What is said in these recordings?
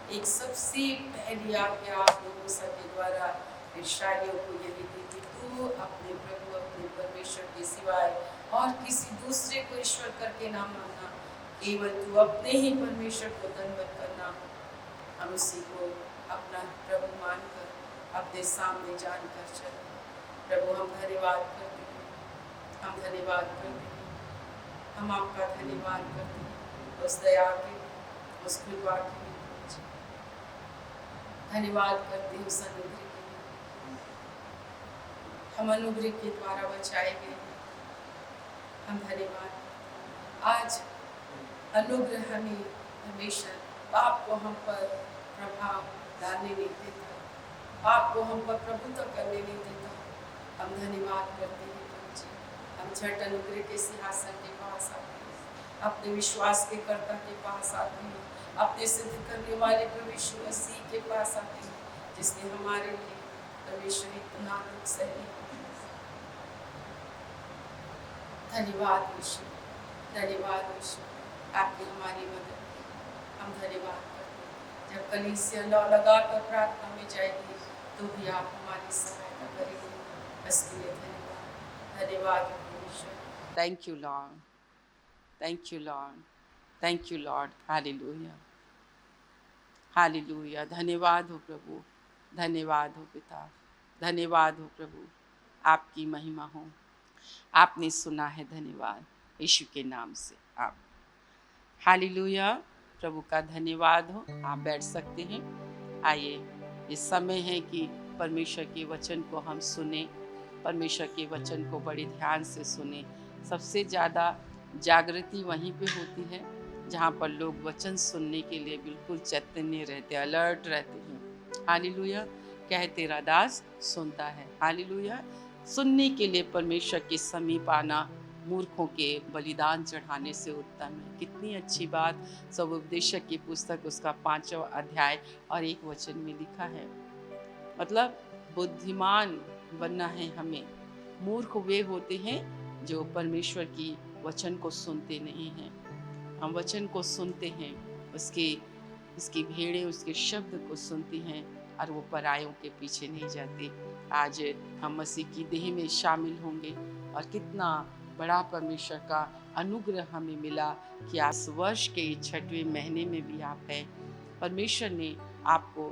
एक सबसे पहली आज्ञा आप लोगों सबके द्वारा इस्राएलियों को यही दी कि तू अपने प्रभु अपने परमेश्वर के सिवाय और किसी दूसरे को ईश्वर करके ना मानना, केवल तू अपने ही परमेश्वर को धन्यवाद करना। हम उसी को अपना प्रभु मानकर अपने सामने जानकर चले। प्रभु हम धन्यवाद करते हैं, हम धन्यवाद करते हैं, हम आपका धन्यवाद करते हैं उस दया के, उस कृपा के, धन्यवाद करते हैं उस अनुग्रह के लिए। हम अनुग्रह के द्वारा बचाए गए। हम धन्यवाद। आज अनुग्रह हमें हमेशा पाप को हम पर प्रभाव डालने नहीं देता, पाप को हम पर प्रभुत्व करने नहीं देता। हम धन्यवाद करते हैं प्रभु जी। हम झट अनुग्रह के सिंहासन के पास आते हैं, अपने विश्वास के कर्ता के पास आते हैं, अपने सिद्ध करने वाले प्रभु यीशु मसीह के पास आते हैं, जिसने हमारे लिए परमेश्वर इतना दुख सहने। धन्यवाद यीशु, धन्यवाद यीशु, आपकी हमारी मदद। हम धन्यवाद करते हैं। जब कलीसिया लगाकर प्रार्थना में जाएगी तो भी आप हमारी सहायता करेंगे। इसके लिए धन्यवाद, धन्यवाद परमेश्वर। Thank you Lord, thank you Lord, thank you Lord. Hallelujah, hallelujah. धन्यवाद हो प्रभु, धन्यवाद हो पिता, धन्यवाद हो प्रभु। आपकी महिमा हो। आपने सुना है, धन्यवाद यीशु के नाम से। आप हालेलुया। प्रभु का धन्यवाद हो। आप बैठ सकते हैं। आइए, इस समय है कि परमेश्वर के वचन को हम सुने, परमेश्वर के वचन को बड़े ध्यान से सुने। सबसे ज़्यादा जागृति वहीं पे होती है जहाँ पर लोग वचन सुनने के लिए बिल्कुल चैतन्य रहते, अलर्ट रहते हैं। हालेलुया। कह तेरा दास सुनता है। हालेलुया। सुनने के लिए परमेश्वर के समीप आना मूर्खों के बलिदान चढ़ाने से उत्तम है। कितनी अच्छी बात सब उपदेशक की पुस्तक उसका 5वां अध्याय और 1 वचन में लिखा है। मतलब बुद्धिमान बनना है हमें। मूर्ख वे होते हैं जो परमेश्वर की वचन को सुनते नहीं हैं। हम वचन को सुनते हैं, उसकी भेड़ें उसके शब्द को सुनती हैं और वो परायों के पीछे नहीं जाती। आज हम मसीह की देह में शामिल होंगे और कितना बड़ा परमेश्वर का अनुग्रह हमें मिला कि आज वर्ष के 6वें महीने में भी आप हैं। परमेश्वर ने आपको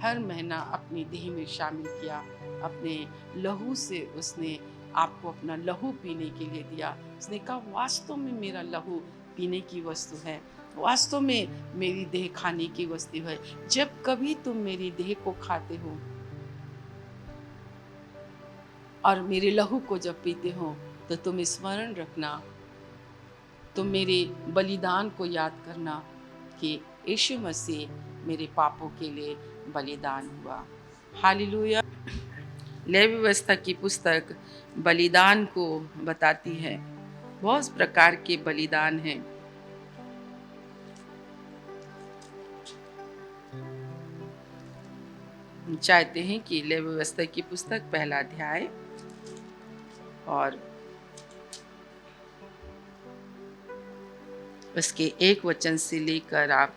हर महीना अपनी देह में शामिल किया। अपने लहू से उसने आपको अपना लहू पीने के लिए दिया। उसने कहा वास्तव में मेरा लहू पीने की वस्तु है, वास्तव में मेरी देह खाने की वस्तु है। जब कभी तुम मेरी देह को खाते हो और मेरे लहू को जब पीते हो तो तुम स्मरण रखना, तुम मेरे बलिदान को याद करना कि यीशु मसीह मेरे पापों के लिए बलिदान हुआ। हालेलुया। लेवी व्यवस्था की पुस्तक बलिदान को बताती है। बहुत प्रकार के बलिदान हैं। हम चाहते हैं कि लेवी व्यवस्था की पुस्तक 1 अध्याय और उसके 1 वचन से लेकर आप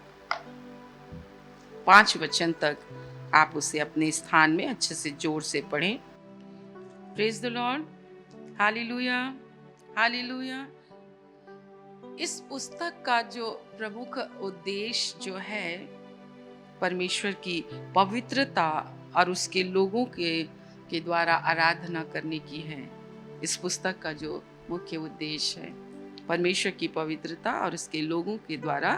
5 वचन तक आप उसे अपने स्थान में अच्छे से जोर से पढ़ें। Praise the Lord. Hallelujah, hallelujah. इस पुस्तक का जो प्रमुख उद्देश्य जो है परमेश्वर की पवित्रता और उसके लोगों के द्वारा आराधना करने की है। इस पुस्तक का जो मुख्य उद्देश्य है परमेश्वर की पवित्रता और उसके लोगों के द्वारा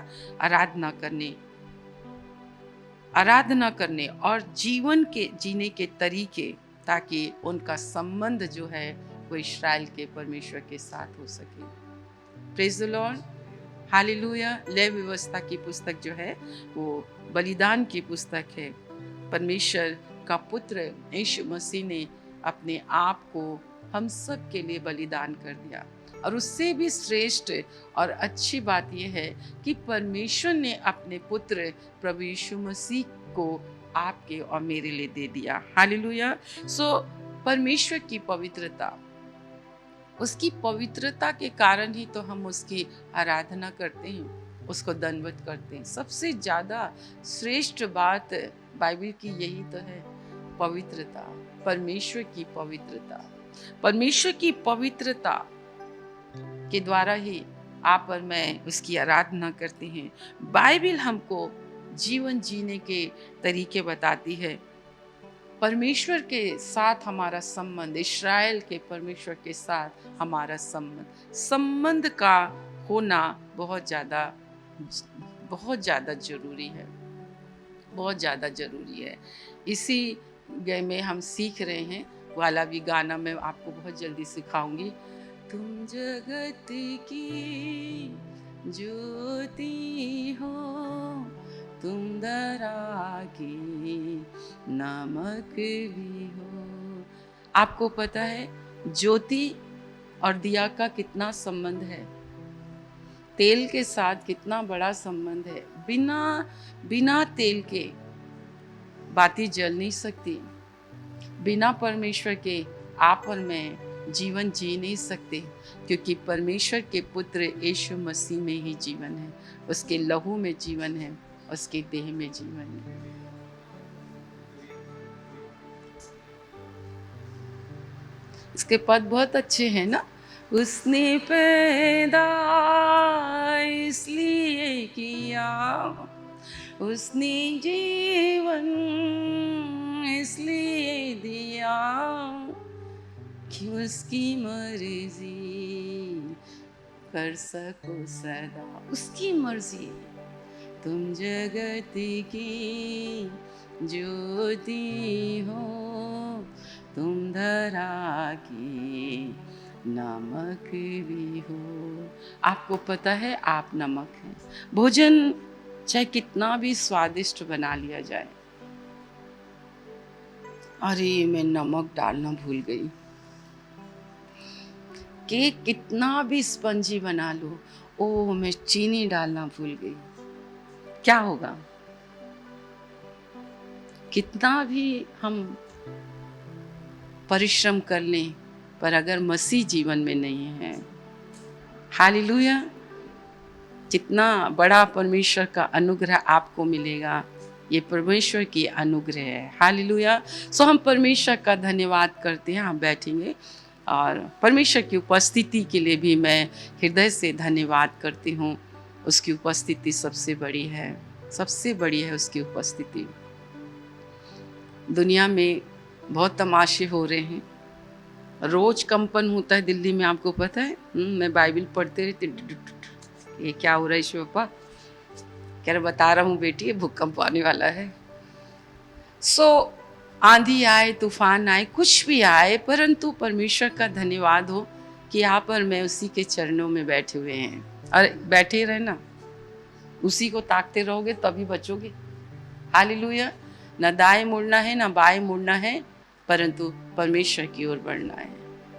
आराधना करने और जीवन के जीने के तरीके, ताकि उनका संबंध जो है वो इस्राएल के परमेश्वर के साथ हो सके। Praise the Lord. हालेलुया। लेवी व्यवस्था की पुस्तक जो है वो बलिदान की पुस्तक है। परमेश्वर का पुत्र यीशु मसीह ने अपने आप को हम सब के लिए बलिदान कर दिया। और उससे भी श्रेष्ठ और अच्छी बात यह है कि परमेश्वर ने अपने पुत्र प्रभु यीशु मसीह को आपके और मेरे लिए दे दिया। हालेलुया। सो परमेश्वर की पवित्रता, उसकी पवित्रता के कारण ही तो हम उसकी आराधना करते हैं। उसको दंडवत करते हैं। सबसे ज़्यादा श्रेष्ठ बात बाइबल की यही तो है, पवित्रता, परमेश्वर की पवित्रता। परमेश्वर की पवित्रता के द्वारा ही आप और मैं उसकी आराधना करते हैं। बाइबल हमको जीवन जीने के तरीके बताती है। परमेश्वर के साथ हमारा संबंध, इस्राएल के परमेश्वर के साथ हमारा संबंध का होना बहुत ज़्यादा जरूरी है, बहुत ज़्यादा जरूरी है। इसी में हम सीख रहे हैं, वाला भी गाना मैं आपको बहुत जल्दी सिखाऊंगी। तुम जगत की ज्योति हो, तुम दरा की नमक भी हो। आपको पता है ज्योति और दिया का कितना संबंध है? तेल के साथ कितना बड़ा संबंध है। बिना तेल के बाती जल नहीं सकती। बिना परमेश्वर के आप और मैं जीवन जी नहीं सकते, क्योंकि परमेश्वर के पुत्र यीशु मसीह में ही जीवन है, उसके लहू में जीवन है, उसके देह में जीवन है। इसके पद बहुत अच्छे हैं ना। उसने पैदा इसलिए किया, उसने जीवन इसलिए दिया कि उसकी मर्जी कर सको सदा। उसकी मर्जी। तुम जगत की ज्योति हो, तुम धरा की नमक भी हो। आपको पता है आप नमक हैं। भोजन चाहे कितना भी स्वादिष्ट बना लिया जाए, अरे मैं नमक डालना भूल गई। केक कितना भी स्पंजी बना लो, ओ मैं चीनी डालना भूल गई, क्या होगा? कितना भी हम परिश्रम कर लें, पर अगर मसीह जीवन में नहीं है, हालेलुया, जितना बड़ा परमेश्वर का अनुग्रह आपको मिलेगा, ये परमेश्वर की अनुग्रह है। हालेलुया। सो हम परमेश्वर का धन्यवाद करते हैं। हम बैठेंगे और परमेश्वर की उपस्थिति के लिए भी मैं हृदय से धन्यवाद करती हूँ। उसकी उपस्थिति सबसे बड़ी है, सबसे बड़ी है उसकी उपस्थिति। दुनिया में बहुत तमाशे हो रहे हैं, रोज कंपन होता है दिल्ली में, आपको पता है? मैं बाइबल पढ़ते रहती, ये क्या हो रहा है शिवप्पा? कह रहे बता रहा हूँ बेटी, ये भूकंप आने वाला है। सो आंधी आए, तूफान आए, कुछ भी आए, परंतु परमेश्वर का धन्यवाद हो कि आप और मैं उसी के चरणों में बैठे हुए हैं। और बैठे रहे ना, उसी को ताकते रहोगे तभी बचोगे। हालेलुया। न दाएं मुड़ना है न बाएं मुड़ना है, परंतु परमेश्वर की ओर बढ़ना है।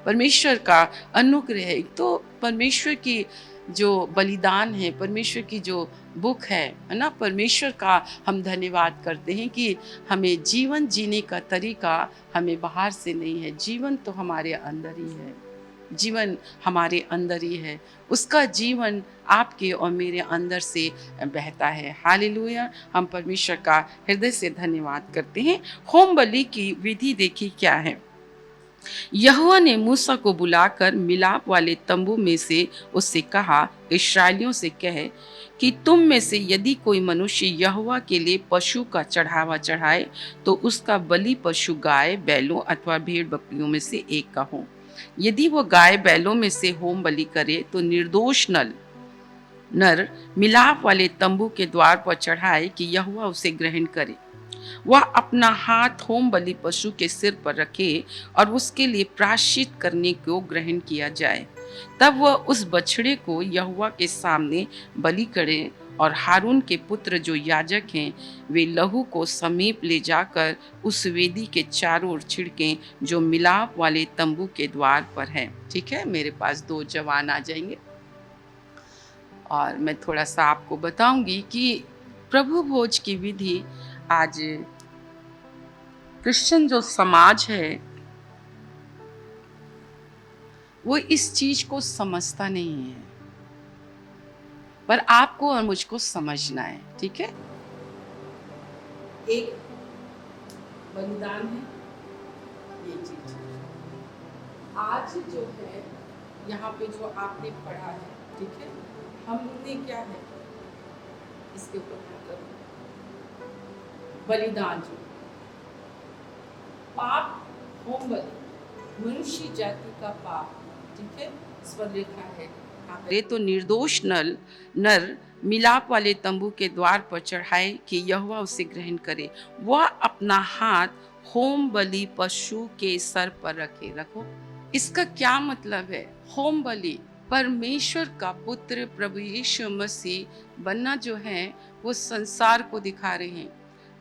परमेश्वर का अनुग्रह है। तो परमेश्वर की जो बलिदान है, परमेश्वर की जो बुक है ना, परमेश्वर का हम धन्यवाद करते हैं कि हमें जीवन जीने का तरीका हमें बाहर से नहीं है, जीवन तो हमारे अंदर ही है, जीवन हमारे अंदर ही है। उसका जीवन आपके और मेरे अंदर से बहता है। हालेलुया। हम परमेश्वर का हृदय से धन्यवाद करते हैं। होम बलि की विधि देखिए क्या है। यहोवा ने मूसा को बुलाकर मिलाप वाले तंबू में से उससे कहा, इस्राएलियों से कहे कि तुम में से यदि कोई मनुष्य यहोवा के लिए पशु का चढ़ावा चढ़ाए, तो उसका बलि पशु गाय, बैलों अथवा भेड़ बकरियों में से एक का हो। यदि वो गाय बैलों में से होम बलि करे, तो निर्दोष नर मिलाप वाले तंबू के द्वार पर चढ़ाए कि यहोवा उसे ग्रहण करे। वह अपना हाथ होम बलि पशु के सिर पर रखे और उसके लिए प्रायश्चित करने को ग्रहण किया जाए। तब वह उस बछड़े को यहोवा के सामने बलि करे और हारून के पुत्र जो याजक हैं, वे लहू को समीप ले जाकर उस वेदी के चारों ओर छिड़कें जो मिलाप वाले तंबू के द्वार पर है। ठीक है, मेरे पास 2 जवान आ जाएंगे और मैं थोड़ा सा आपको बताऊंगी कि प्रभु भोज की विधि आज क्रिश्चियन जो समाज है वो इस चीज को समझता नहीं है। पर आपको और मुझको समझना है, ठीक है? एक बलिदान है, ये चीज आज जो है यहाँ पे जो आपने पढ़ा है, ठीक है, हमने क्या है इसके ऊपर मतलब बलिदान जो पाप होम बलि, मनुष्य जाति का पाप, ठीक है, इस पर लिखा है ये तो निर्दोष नर मिलाप वाले तंबू के द्वार पर चढ़ाए कि यहोवा उसे ग्रहण करे। वह अपना हाथ होम बलि पशु के सर पर रखो। इसका क्या मतलब है? होम बलि परमेश्वर का पुत्र प्रभु यीशु मसीह बनना जो है वो संसार को दिखा रहे हैं।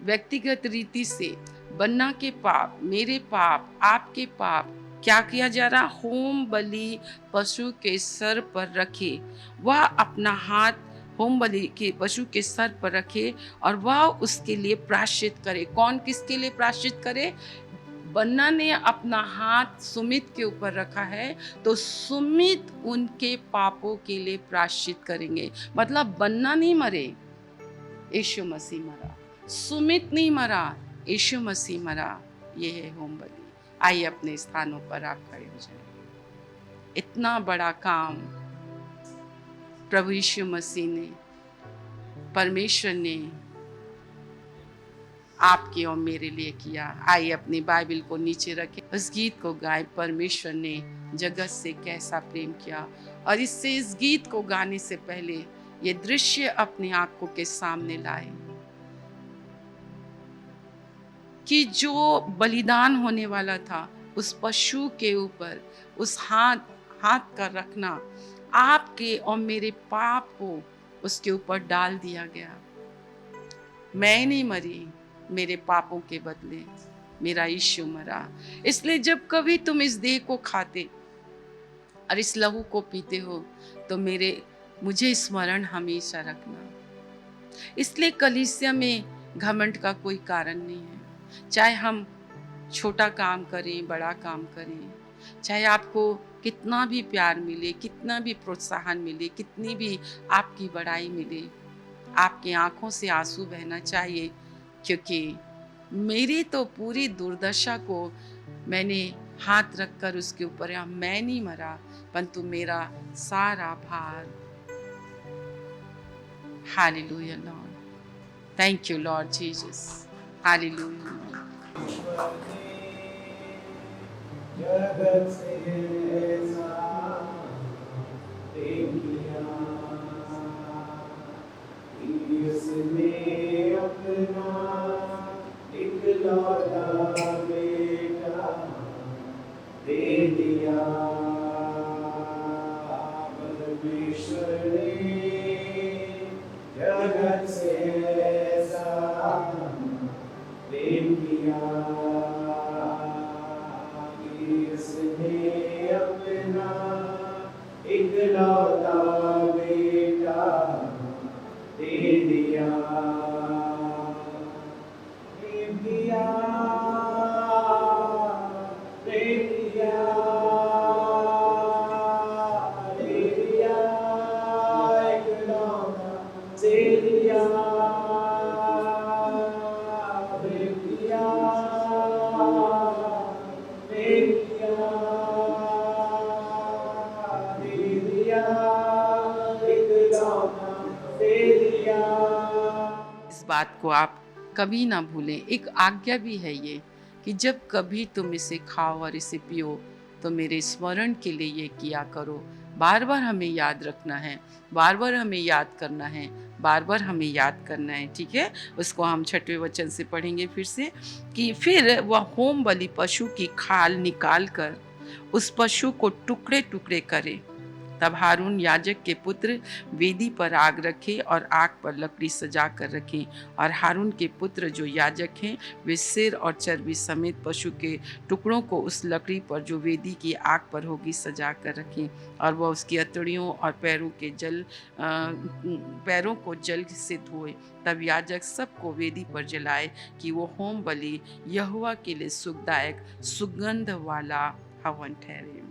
व्यक्तिगत रीति से बन्ना के पाप, मेरे पाप, आपके पाप क्या किया जा रहा? होम बलि पशु के सर पर रखे। वह अपना हाथ होम बलि के पशु के सर पर रखे और वह उसके लिए प्रायश्चित करे। कौन किसके लिए प्रायश्चित करे? बन्ना ने अपना हाथ सुमित के ऊपर रखा है तो सुमित उनके पापों के लिए प्रायश्चित करेंगे। मतलब बन्ना नहीं मरे, यीशु मसीह मरा। सुमित नहीं मरा, यीशु मसीह मरा। ये है होम बलि। आइए अपने स्थानों पर आप खड़े हो जाएं। इतना बड़ा काम प्रभु यीशु मसीह ने, परमेश्वर ने आपके और मेरे लिए किया। आइए अपनी बाइबल को नीचे रखें, उस गीत को गाएं, परमेश्वर ने जगत से कैसा प्रेम किया। और इससे इस गीत को गाने से पहले ये दृश्य अपनी आंखों के सामने लाए कि जो बलिदान होने वाला था उस पशु के ऊपर उस हाथ का रखना, आपके और मेरे पाप को उसके ऊपर डाल दिया गया। मैं नहीं मरी, मेरे पापों के बदले मेरा यीशु मरा। इसलिए जब कभी तुम इस देह को खाते और इस लहू को पीते हो तो मुझे स्मरण हमेशा रखना। इसलिए कलीसिया में घमंड का कोई कारण नहीं है। चाहे हम छोटा काम करें, बड़ा काम करें, चाहे आपको कितना भी प्यार मिले, कितना भी प्रोत्साहन मिले, कितनी भी आपकी बड़ाई मिले, आपकी आंखों से आंसू बहना चाहिए, क्योंकि मेरी तो पूरी दुर्दशा को मैंने हाथ रखकर उसके ऊपर, मैं नहीं मरा परंतु मेरा सारा भार। Hallelujah Lord, thank you Lord Jesus, hallelujah. जगत से ऐसा प्रेम किया कि उसने अपना इकलौता बेटा दे दिया। परमेश्वर ने जगत से ऐसा प्रेम किया, उसने अपना इकलौता बेटा दे दिया। प्रेम किया, प्रेम किया, दे दिया, इकलौता दे दिया। प्रेम किया, प्रेम किया, दे दिया, इकलौता दे दिया। इस बात को आप कभी ना भूलें। एक आज्ञा भी है ये कि जब कभी तुम इसे खाओ और इसे पियो तो मेरे स्मरण के लिए ये किया करो। बार बार हमें याद रखना है, बार बार हमें याद करना है, बार बार हमें याद करना है, ठीक है। उसको हम 6वें वचन से पढ़ेंगे फिर से कि फिर वह होम बलि पशु की खाल निकाल कर उस पशु को टुकड़े टुकड़े करे। तब हारून याजक के पुत्र वेदी पर आग रखे और आग पर लकड़ी सजा कर रखें, और हारून के पुत्र जो याजक हैं वे सिर और चर्बी समेत पशु के टुकड़ों को उस लकड़ी पर जो वेदी की आग पर होगी सजा कर रखें, और वह उसकी अतड़ियों और पैरों को जल से धोए। तब याजक सबको वेदी पर जलाए कि वो होम बलि यहोवा के लिए सुखदायक सुगंध वाला हवन ठहरे।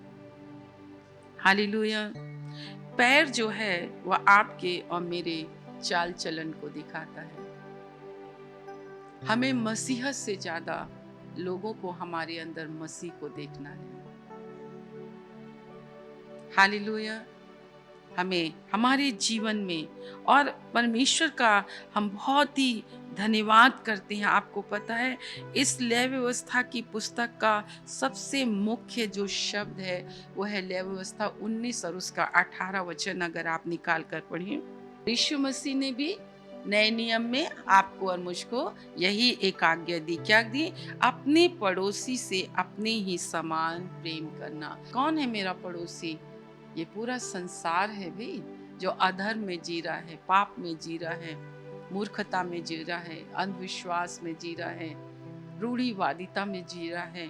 हालेलुया। पैर जो है वह आपके और मेरे चाल चलन को दिखाता है। हमें मसीहत से ज्यादा लोगों को हमारे अंदर मसीह को देखना है। हालेलुया। हमें हमारे जीवन में और परमेश्वर का हम बहुत ही धन्यवाद करते हैं। आपको पता है, इस लय व्यवस्था की पुस्तक का सबसे मुख्य जो शब्द है वो है लय व्यवस्था 19 और उसका 18 वचन अगर आप निकाल कर पढ़ें। यीशु मसीह ने भी नए नियम में आपको और मुझको यही एक आज्ञा दी। क्या दी? अपने पड़ोसी से अपने ही समान प्रेम करना। कौन है मेरा पड़ोसी? ये पूरा संसार है भाई, जो अधर्म में जी रहा है, पाप में जी रहा है, मूर्खता में जी रहा है, अंधविश्वास में जी रहा है, रूढ़िवादिता में जी रहा है,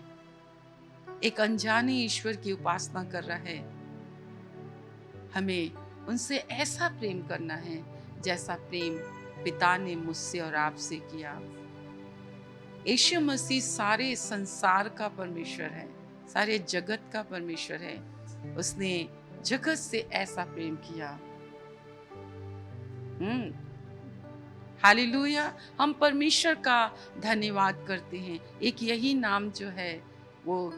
एक अनजाने ईश्वर की उपासना कर रहा है। हमें उनसे ऐसा प्रेम करना है जैसा प्रेम पिता ने मुझसे और आपसे किया। यीशु मसीह सारे संसार का परमेश्वर है, सारे जगत का परमेश्वर है। उसने जगत से ऐसा प्रेम किया। हालेलुया। हम परमेश्वर का धन्यवाद करते हैं। एक यही नाम जो है वो,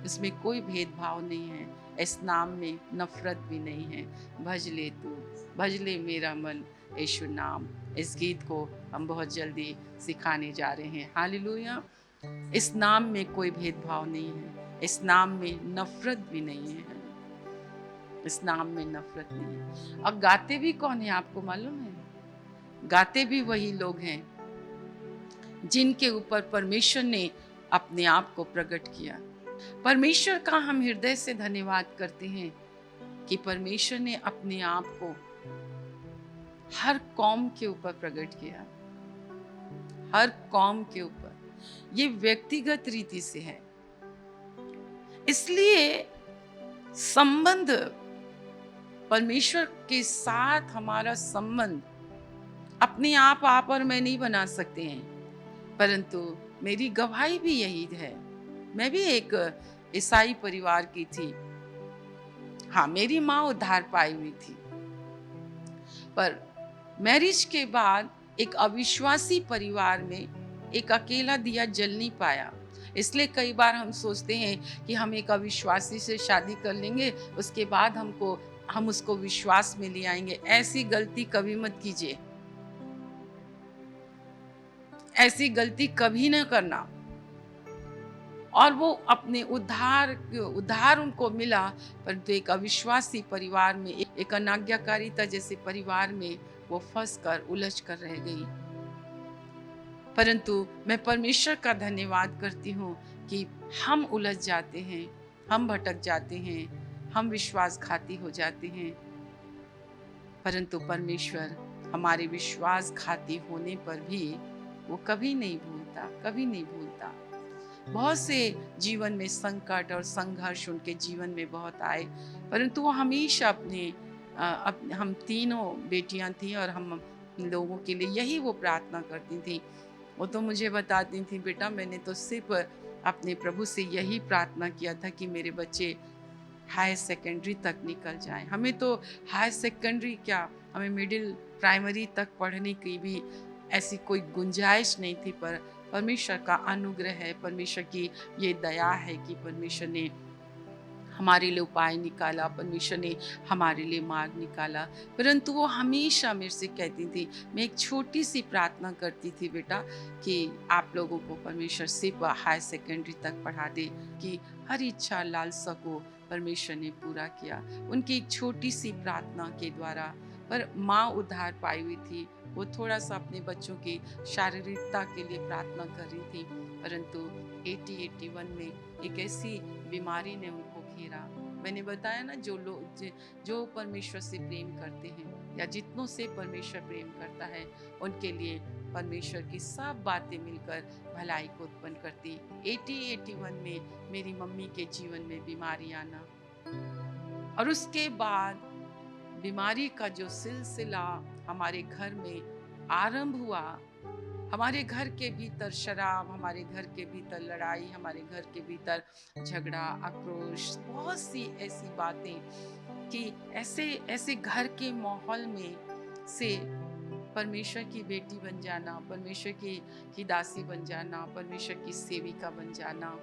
इसमें कोई भेदभाव नहीं है, इस नाम में नफरत भी नहीं है। भज ले तू, भज ले मेरा मन यीशु नाम। इस गीत को हम बहुत जल्दी सिखाने जा रहे हैं। हालेलुया। इस नाम में कोई भेदभाव नहीं है, इस नाम में नफरत भी नहीं है, इस नाम में नफरत नहीं है। और गाते भी कौन है आपको मालूम है? गाते भी वही लोग हैं जिनके ऊपर परमेश्वर ने अपने आप को प्रकट किया। परमेश्वर का हम हृदय से धन्यवाद करते हैं कि परमेश्वर ने अपने आप को हर कौम के ऊपर प्रकट किया, हर कौम के ऊपर। ये व्यक्तिगत रीति से है, इसलिए संबंध, परमेश्वर के साथ हमारा संबंध अपने आप और मैं नहीं बना सकते हैं, परंतु मेरी गवाही भी यही है। मैं भी एक ईसाई परिवार की थी। हाँ, मेरी माँ उद्धार पाई हुई थी, पर मैरिज के बाद एक अविश्वासी परिवार में एक अकेला दिया जल नहीं पाया। इसलिए कई बार हम सोचते हैं कि हम एक अविश्वासी से शादी कर लेंगे, उसके बाद हम उसको विश्वास में ले आएंगे। ऐसी गलती कभी मत कीजिए, ऐसी गलती कभी न करना। और वो अपने उद्धार उनको मिला, परंतु एक अविश्वासी परिवार में, एक अनाज्ञाकारिता जैसे परिवार में वो फंस कर उलझ कर रह गई। परंतु मैं परमेश्वर का धन्यवाद करती हूँ कि हम उलझ जाते हैं, हम भटक जाते हैं, हम विश्वासघाती हो जाते हैं, परंतु परमेश्वर हमारे विश्वासघाती होने पर भी वो कभी नहीं भूलता, कभी नहीं भूलता। बहुत से जीवन में संकट और संघर्ष उनके जीवन में बहुत आए, परंतु वो हमेशा हम तीनों बेटियां थी और हम लोगों के लिए यही वो प्रार्थना करती थी। वो तो मुझे बताती थी, बेटा मैंने तो सिर्फ अपने प्रभु से यही प्रार्थना किया था कि मेरे बच्चे हायर सेकेंडरी तक निकल जाएं। हमें तो हायर सेकेंडरी क्या, हमें मिडिल प्राइमरी तक पढ़ने की भी ऐसी कोई गुंजाइश नहीं थी, पर परमेश्वर का अनुग्रह है, परमेश्वर की ये दया है कि परमेश्वर ने हमारे लिए उपाय निकाला, परमेश्वर ने हमारे लिए मार्ग निकाला। परंतु वो हमेशा मेरे से कहती थी, मैं एक छोटी सी प्रार्थना करती थी बेटा कि आप लोगों को परमेश्वर सिर्फ हायर सेकेंडरी तक पढ़ा दे, कि हर इच्छा लालसा को परमेश्वर ने पूरा किया उनकी एक छोटी सी प्रार्थना के द्वारा। पर माँ उद्धार पाई हुई थी, वो थोड़ा सा अपने बच्चों की शारीरिकता के लिए प्रार्थना कर रही थी, परंतु 81 में एक ऐसी बीमारी ने उनको घेरा। मैंने बताया ना, जो परमेश्वर से प्रेम करते हैं या जितनों से परमेश्वर प्रेम करता है, उनके लिए परमेश्वर की सब बातें मिलकर भलाई को उत्पन्न करती। 81 में मेरी मम्मी के जीवन में बीमारी आना और उसके बाद बीमारी का जो सिलसिला हमारे घर में आरंभ हुआ, हमारे घर के भीतर शराब, हमारे घर के भीतर लड़ाई, हमारे घर के भीतर झगड़ा, आक्रोश, बहुत सी ऐसी बातें कि ऐसे ऐसे घर के माहौल में से परमेश्वर की बेटी बन जाना, परमेश्वर की दासी बन जाना, परमेश्वर की सेविका बन जाना,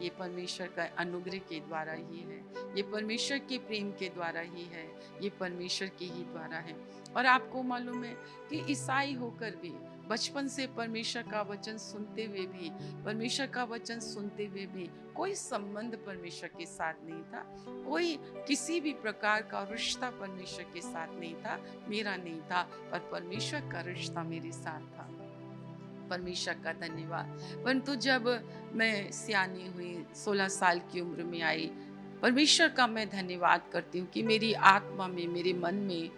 ये परमेश्वर का अनुग्रह के द्वारा ही है, ये परमेश्वर के प्रेम के द्वारा ही है, ये परमेश्वर के ही द्वारा है। और आपको मालूम है कि ईसाई होकर भी, बचपन से परमेश्वर का वचन सुनते हुए भी, परमेश्वर का वचन सुनते हुए भी कोई संबंध परमेश्वर के साथ नहीं था, कोई किसी भी प्रकार का रिश्ता परमेश्वर के साथ नहीं था, मेरा नहीं था, पर परमेश्वर का रिश्ता मेरे साथ था। परमेश्वर का धन्यवाद। परंतु जब मैं सियानी हुई, 16 साल की उम्र में आई, परमेश्वर का मैं धन्यवाद करती हूँ कि मेरी आत्मा में, मेरे मन में,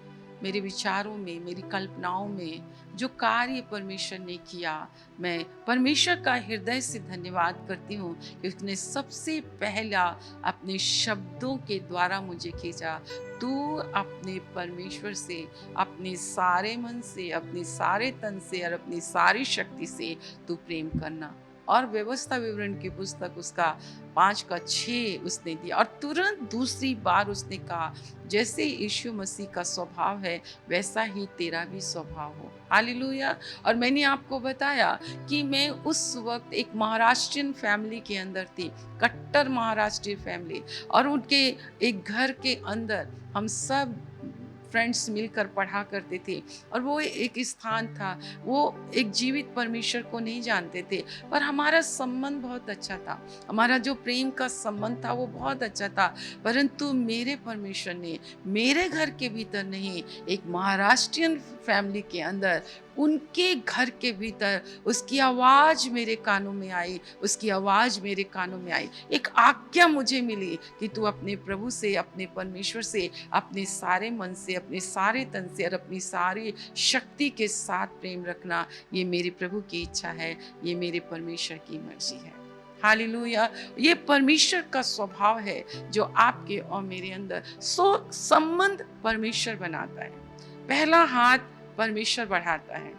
मेरे विचारों में, मेरी कल्पनाओं में जो कार्य परमेश्वर ने किया, मैं परमेश्वर का हृदय से धन्यवाद करती हूँ कि उसने सबसे पहला अपने शब्दों के द्वारा मुझे खींचा। तू अपने परमेश्वर से, अपने सारे मन से, अपने सारे तन से और अपनी सारी शक्ति से तू प्रेम करना। और व्यवस्था विवरण की पुस्तक उसका 5:6 उसने दिया और तुरंत दूसरी बार उसने कहा, जैसे यीशु मसीह का स्वभाव है वैसा ही तेरा भी स्वभाव हो। हालेलुया। और मैंने आपको बताया कि मैं उस वक्त एक महाराष्ट्रियन फैमिली के अंदर थी, कट्टर महाराष्ट्रीय फैमिली, और उनके एक घर के अंदर हम सब फ्रेंड्स मिलकर पढ़ा करते थे। और वो एक स्थान था, वो एक जीवित परमेश्वर को नहीं जानते थे, पर हमारा संबंध बहुत अच्छा था, हमारा जो प्रेम का संबंध था वो बहुत अच्छा था। परंतु मेरे परमेश्वर ने मेरे घर के भीतर नहीं, एक महाराष्ट्रियन फैमिली के अंदर, उनके घर के भीतर उसकी आवाज़ मेरे कानों में आई, उसकी आवाज़ मेरे कानों में आई। एक आज्ञा मुझे मिली कि तू अपने प्रभु से, अपने परमेश्वर से, अपने सारे मन से, अपने सारे तन से और अपनी सारी शक्ति के साथ प्रेम रखना। ये मेरे प्रभु की इच्छा है, ये मेरे परमेश्वर की मर्जी है। हालेलुया। ये परमेश्वर का स्वभाव है जो आपके और मेरे अंदर संबंध परमेश्वर बनाता है। पहला हाथ परमेश्वर बढ़ाता है,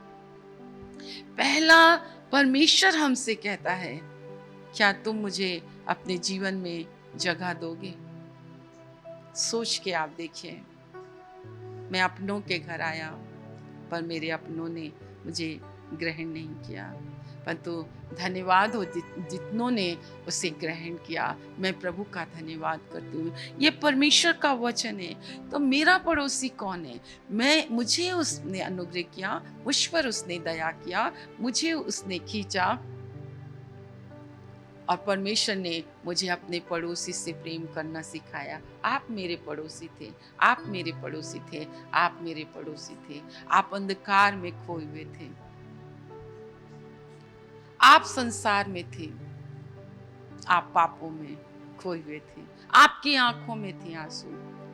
पहला परमेश्वर हमसे कहता है, क्या तुम मुझे अपने जीवन में जगह दोगे? सोच के आप देखिए, मैं अपनों के घर आया पर मेरे अपनों ने मुझे ग्रहण नहीं किया, परंतु धन्यवाद हो जितनों ने उसे ग्रहण किया। मैं प्रभु का धन्यवाद करती हूँ। ये परमेश्वर का वचन है। तो मेरा पड़ोसी कौन है? मुझे उसने अनुग्रह किया, मुझ पर उसने दया किया, मुझे उसने खींचा, और परमेश्वर ने मुझे अपने पड़ोसी से प्रेम करना सिखाया। आप मेरे पड़ोसी थे, आप मेरे पड़ोसी थे, आप मेरे पड़ोसी थे। आप अंधकार में खोए हुए थे, आप संसार में थे, आप पापों में खोए हुए थे, आपकी आंखों में थे आंसू,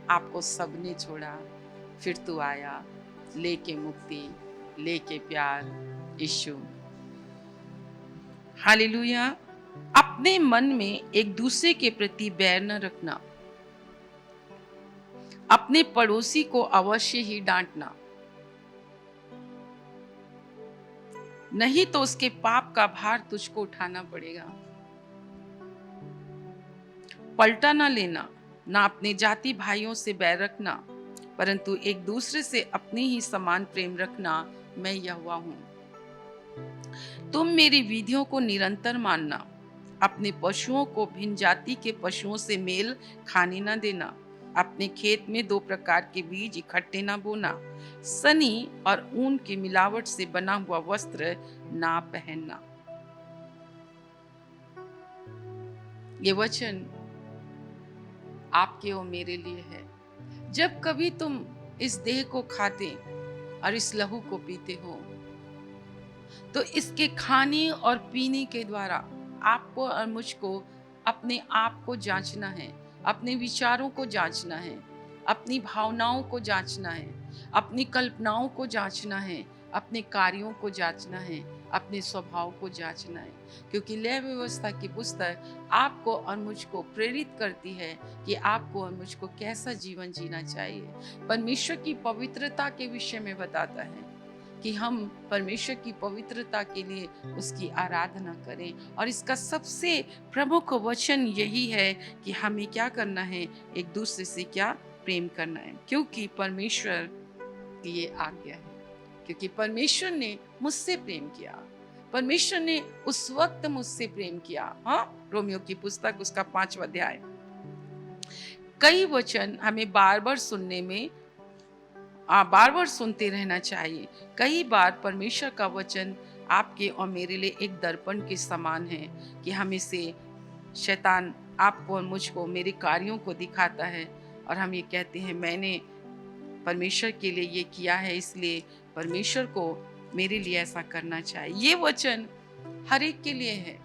आपको सबने छोड़ा, फिर तू आया लेके मुक्ति, लेके प्यार, यीशु। हालेलुया। अपने मन में एक दूसरे के प्रति बैर न रखना, अपने पड़ोसी को अवश्य ही डांटना, नहीं तो उसके पाप का भार तुझको उठाना पड़ेगा। पलटा ना लेना, ना अपने जाति भाइयों से बैर रखना, परंतु एक दूसरे से अपने ही समान प्रेम रखना। मैं यहोवा हूं। तुम मेरी विधियों को निरंतर मानना, अपने पशुओं को भिन्न जाति के पशुओं से मेल खाने न देना, अपने खेत में 2 प्रकार के बीज इकट्ठे न बोना, सनी और ऊन की मिलावट से बना हुआ वस्त्र ना पहनना। ये वचन आपके और मेरे लिए है। जब कभी तुम इस देह को खाते और इस लहू को पीते हो, तो इसके खाने और पीने के द्वारा आपको और मुझको अपने आप को जांचना है, अपने विचारों को जांचना है, अपनी भावनाओं को जांचना है, अपनी कल्पनाओं को जांचना है, अपने कार्यों को जांचना है, अपने स्वभाव को जांचना है। क्योंकि लय व्यवस्था की पुस्तक आपको और मुझको प्रेरित करती है कि आपको और मुझको कैसा जीवन जीना चाहिए। परमेश्वर की पवित्रता के विषय में बताता है, कि हम परमेश्वर की पवित्रता के लिए उसकी आराधना करें। और इसका सबसे प्रमुख वचन यही है कि हमें क्या करना है, एक दूसरे से क्या प्रेम करना है, क्योंकि परमेश्वर की ये आज्ञा है। क्योंकि परमेश्वर ने मुझसे प्रेम किया, परमेश्वर ने उस वक्त मुझसे प्रेम किया। हाँ, रोमियो की पुस्तक उसका 5वां अध्याय। कई वचन हमें बार बार सुनने में बार बार सुनते रहना चाहिए। कई बार परमेश्वर का वचन आपके और मेरे लिए एक दर्पण के समान है कि हमें से शैतान आपको और मुझको मेरे कार्यों को दिखाता है और हम ये कहते हैं मैंने परमेश्वर के लिए ये किया है, इसलिए परमेश्वर को मेरे लिए ऐसा करना चाहिए। ये वचन हर एक के लिए है,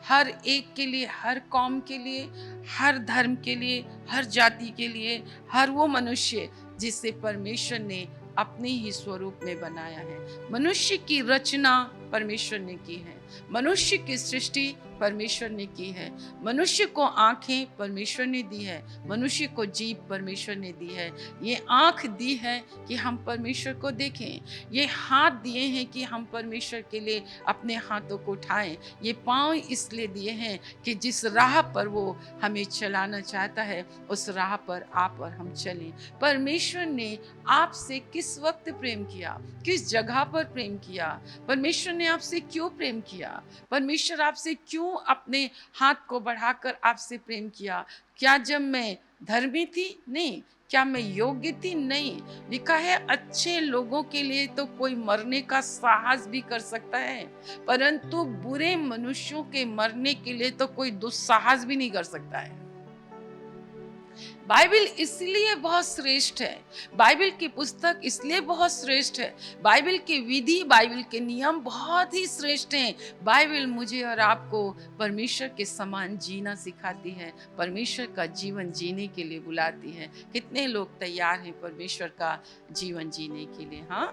हर एक के लिए, हर कौम के लिए, हर धर्म के लिए, हर जाति के लिए, हर वो मनुष्य जिसे परमेश्वर ने अपने ही स्वरूप में बनाया है। मनुष्य की रचना परमेश्वर ने की है, मनुष्य की सृष्टि परमेश्वर ने की है। मनुष्य को आंखें परमेश्वर ने दी है, मनुष्य को जीभ परमेश्वर ने दी है। ये आंख दी है कि हम परमेश्वर को देखें, ये हाथ दिए हैं कि हम परमेश्वर के लिए अपने हाथों को उठाएं, ये पांव इसलिए दिए हैं कि जिस राह पर वो हमें चलाना चाहता है उस राह पर आप और हम चलें। परमेश्वर ने आपसे किस वक्त प्रेम किया, किस जगह पर प्रेम किया, परमेश्वर ने आपसे क्यों प्रेम किया, परमेश्वर आपसे क्यों अपने हाथ को बढ़ाकर आपसे प्रेम किया। क्या जब मैं धर्मी थी? नहीं। क्या मैं योग्य थी? नहीं। लिखा है अच्छे लोगों के लिए तो कोई मरने का साहस भी कर सकता है, परंतु बुरे मनुष्यों के मरने के लिए तो कोई दुस्साहस भी नहीं कर सकता है। बाइबल इसलिए बहुत श्रेष्ठ है, बाइबल की पुस्तक इसलिए बहुत श्रेष्ठ है, बाइबल के विधि, बाइबल के नियम बहुत ही श्रेष्ठ हैं। बाइबल मुझे और आपको परमेश्वर के समान जीना सिखाती है, परमेश्वर का जीवन जीने के लिए बुलाती है। कितने लोग तैयार हैं परमेश्वर का जीवन जीने के लिए? हाँ,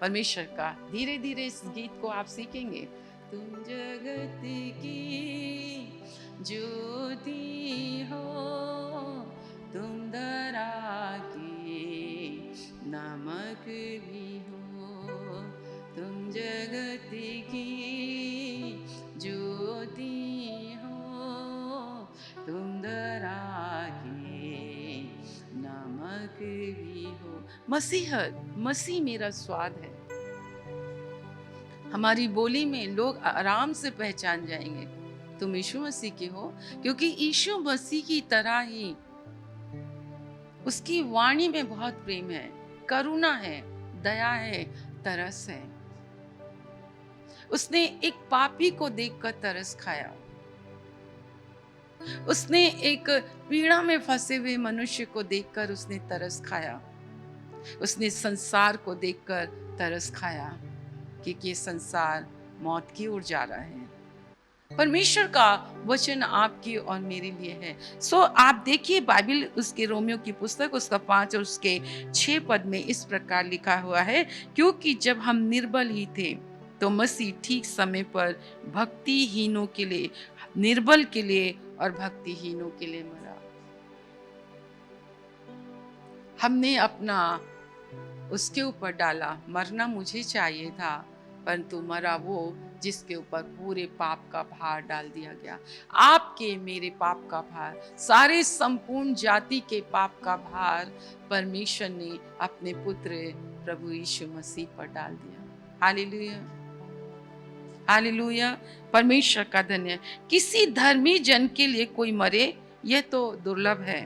परमेश्वर का। धीरे धीरे इस गीत को आप सीखेंगे। तुम जगत की ज्योति हो, तुम धरा की नमक भी हो, तुम जगत की ज्योति हो, तुम धरा की नमक भी हो। मसीहत, मसीह मेरा स्वाद है। हमारी बोली में लोग आराम से पहचान जाएंगे तुम यीशु मसीह के हो, क्योंकि यीशु मसीह की तरह ही उसकी वाणी में बहुत प्रेम है, करुणा है, दया है, तरस है। उसने एक पापी को देखकर तरस खाया, उसने एक पीड़ा में फंसे हुए मनुष्य को देखकर उसने तरस खाया, उसने संसार को देखकर तरस खाया, क्योंकि ये संसार मौत की ओर जा रहा है। परमेश्वर का वचन आपकी और मेरे लिए है। सो आप देखिए बाइबल उसके रोमियो की पुस्तक उसका 5 और उसके 6 पद में इस प्रकार लिखा हुआ है, क्योंकि जब हम निर्बल ही थे तो मसीह ठीक समय पर भक्तिहीनों के लिए, निर्बल के लिए और भक्तिहीनों के लिए मरा। हमने अपना उसके ऊपर डाला, मरना मुझे चाहिए था, परंतु मरा वो जिसके ऊपर पूरे पाप का भार डाल दिया गया। आपके मेरे पाप का भार, सारे संपूर्ण जाति के पाप का भार परमेश्वर ने अपने पुत्र प्रभु यीशु मसीह पर डाल दिया। Hallelujah, hallelujah. परमेश्वर का धन्य। किसी धर्मी जन के लिए कोई मरे यह तो दुर्लभ है,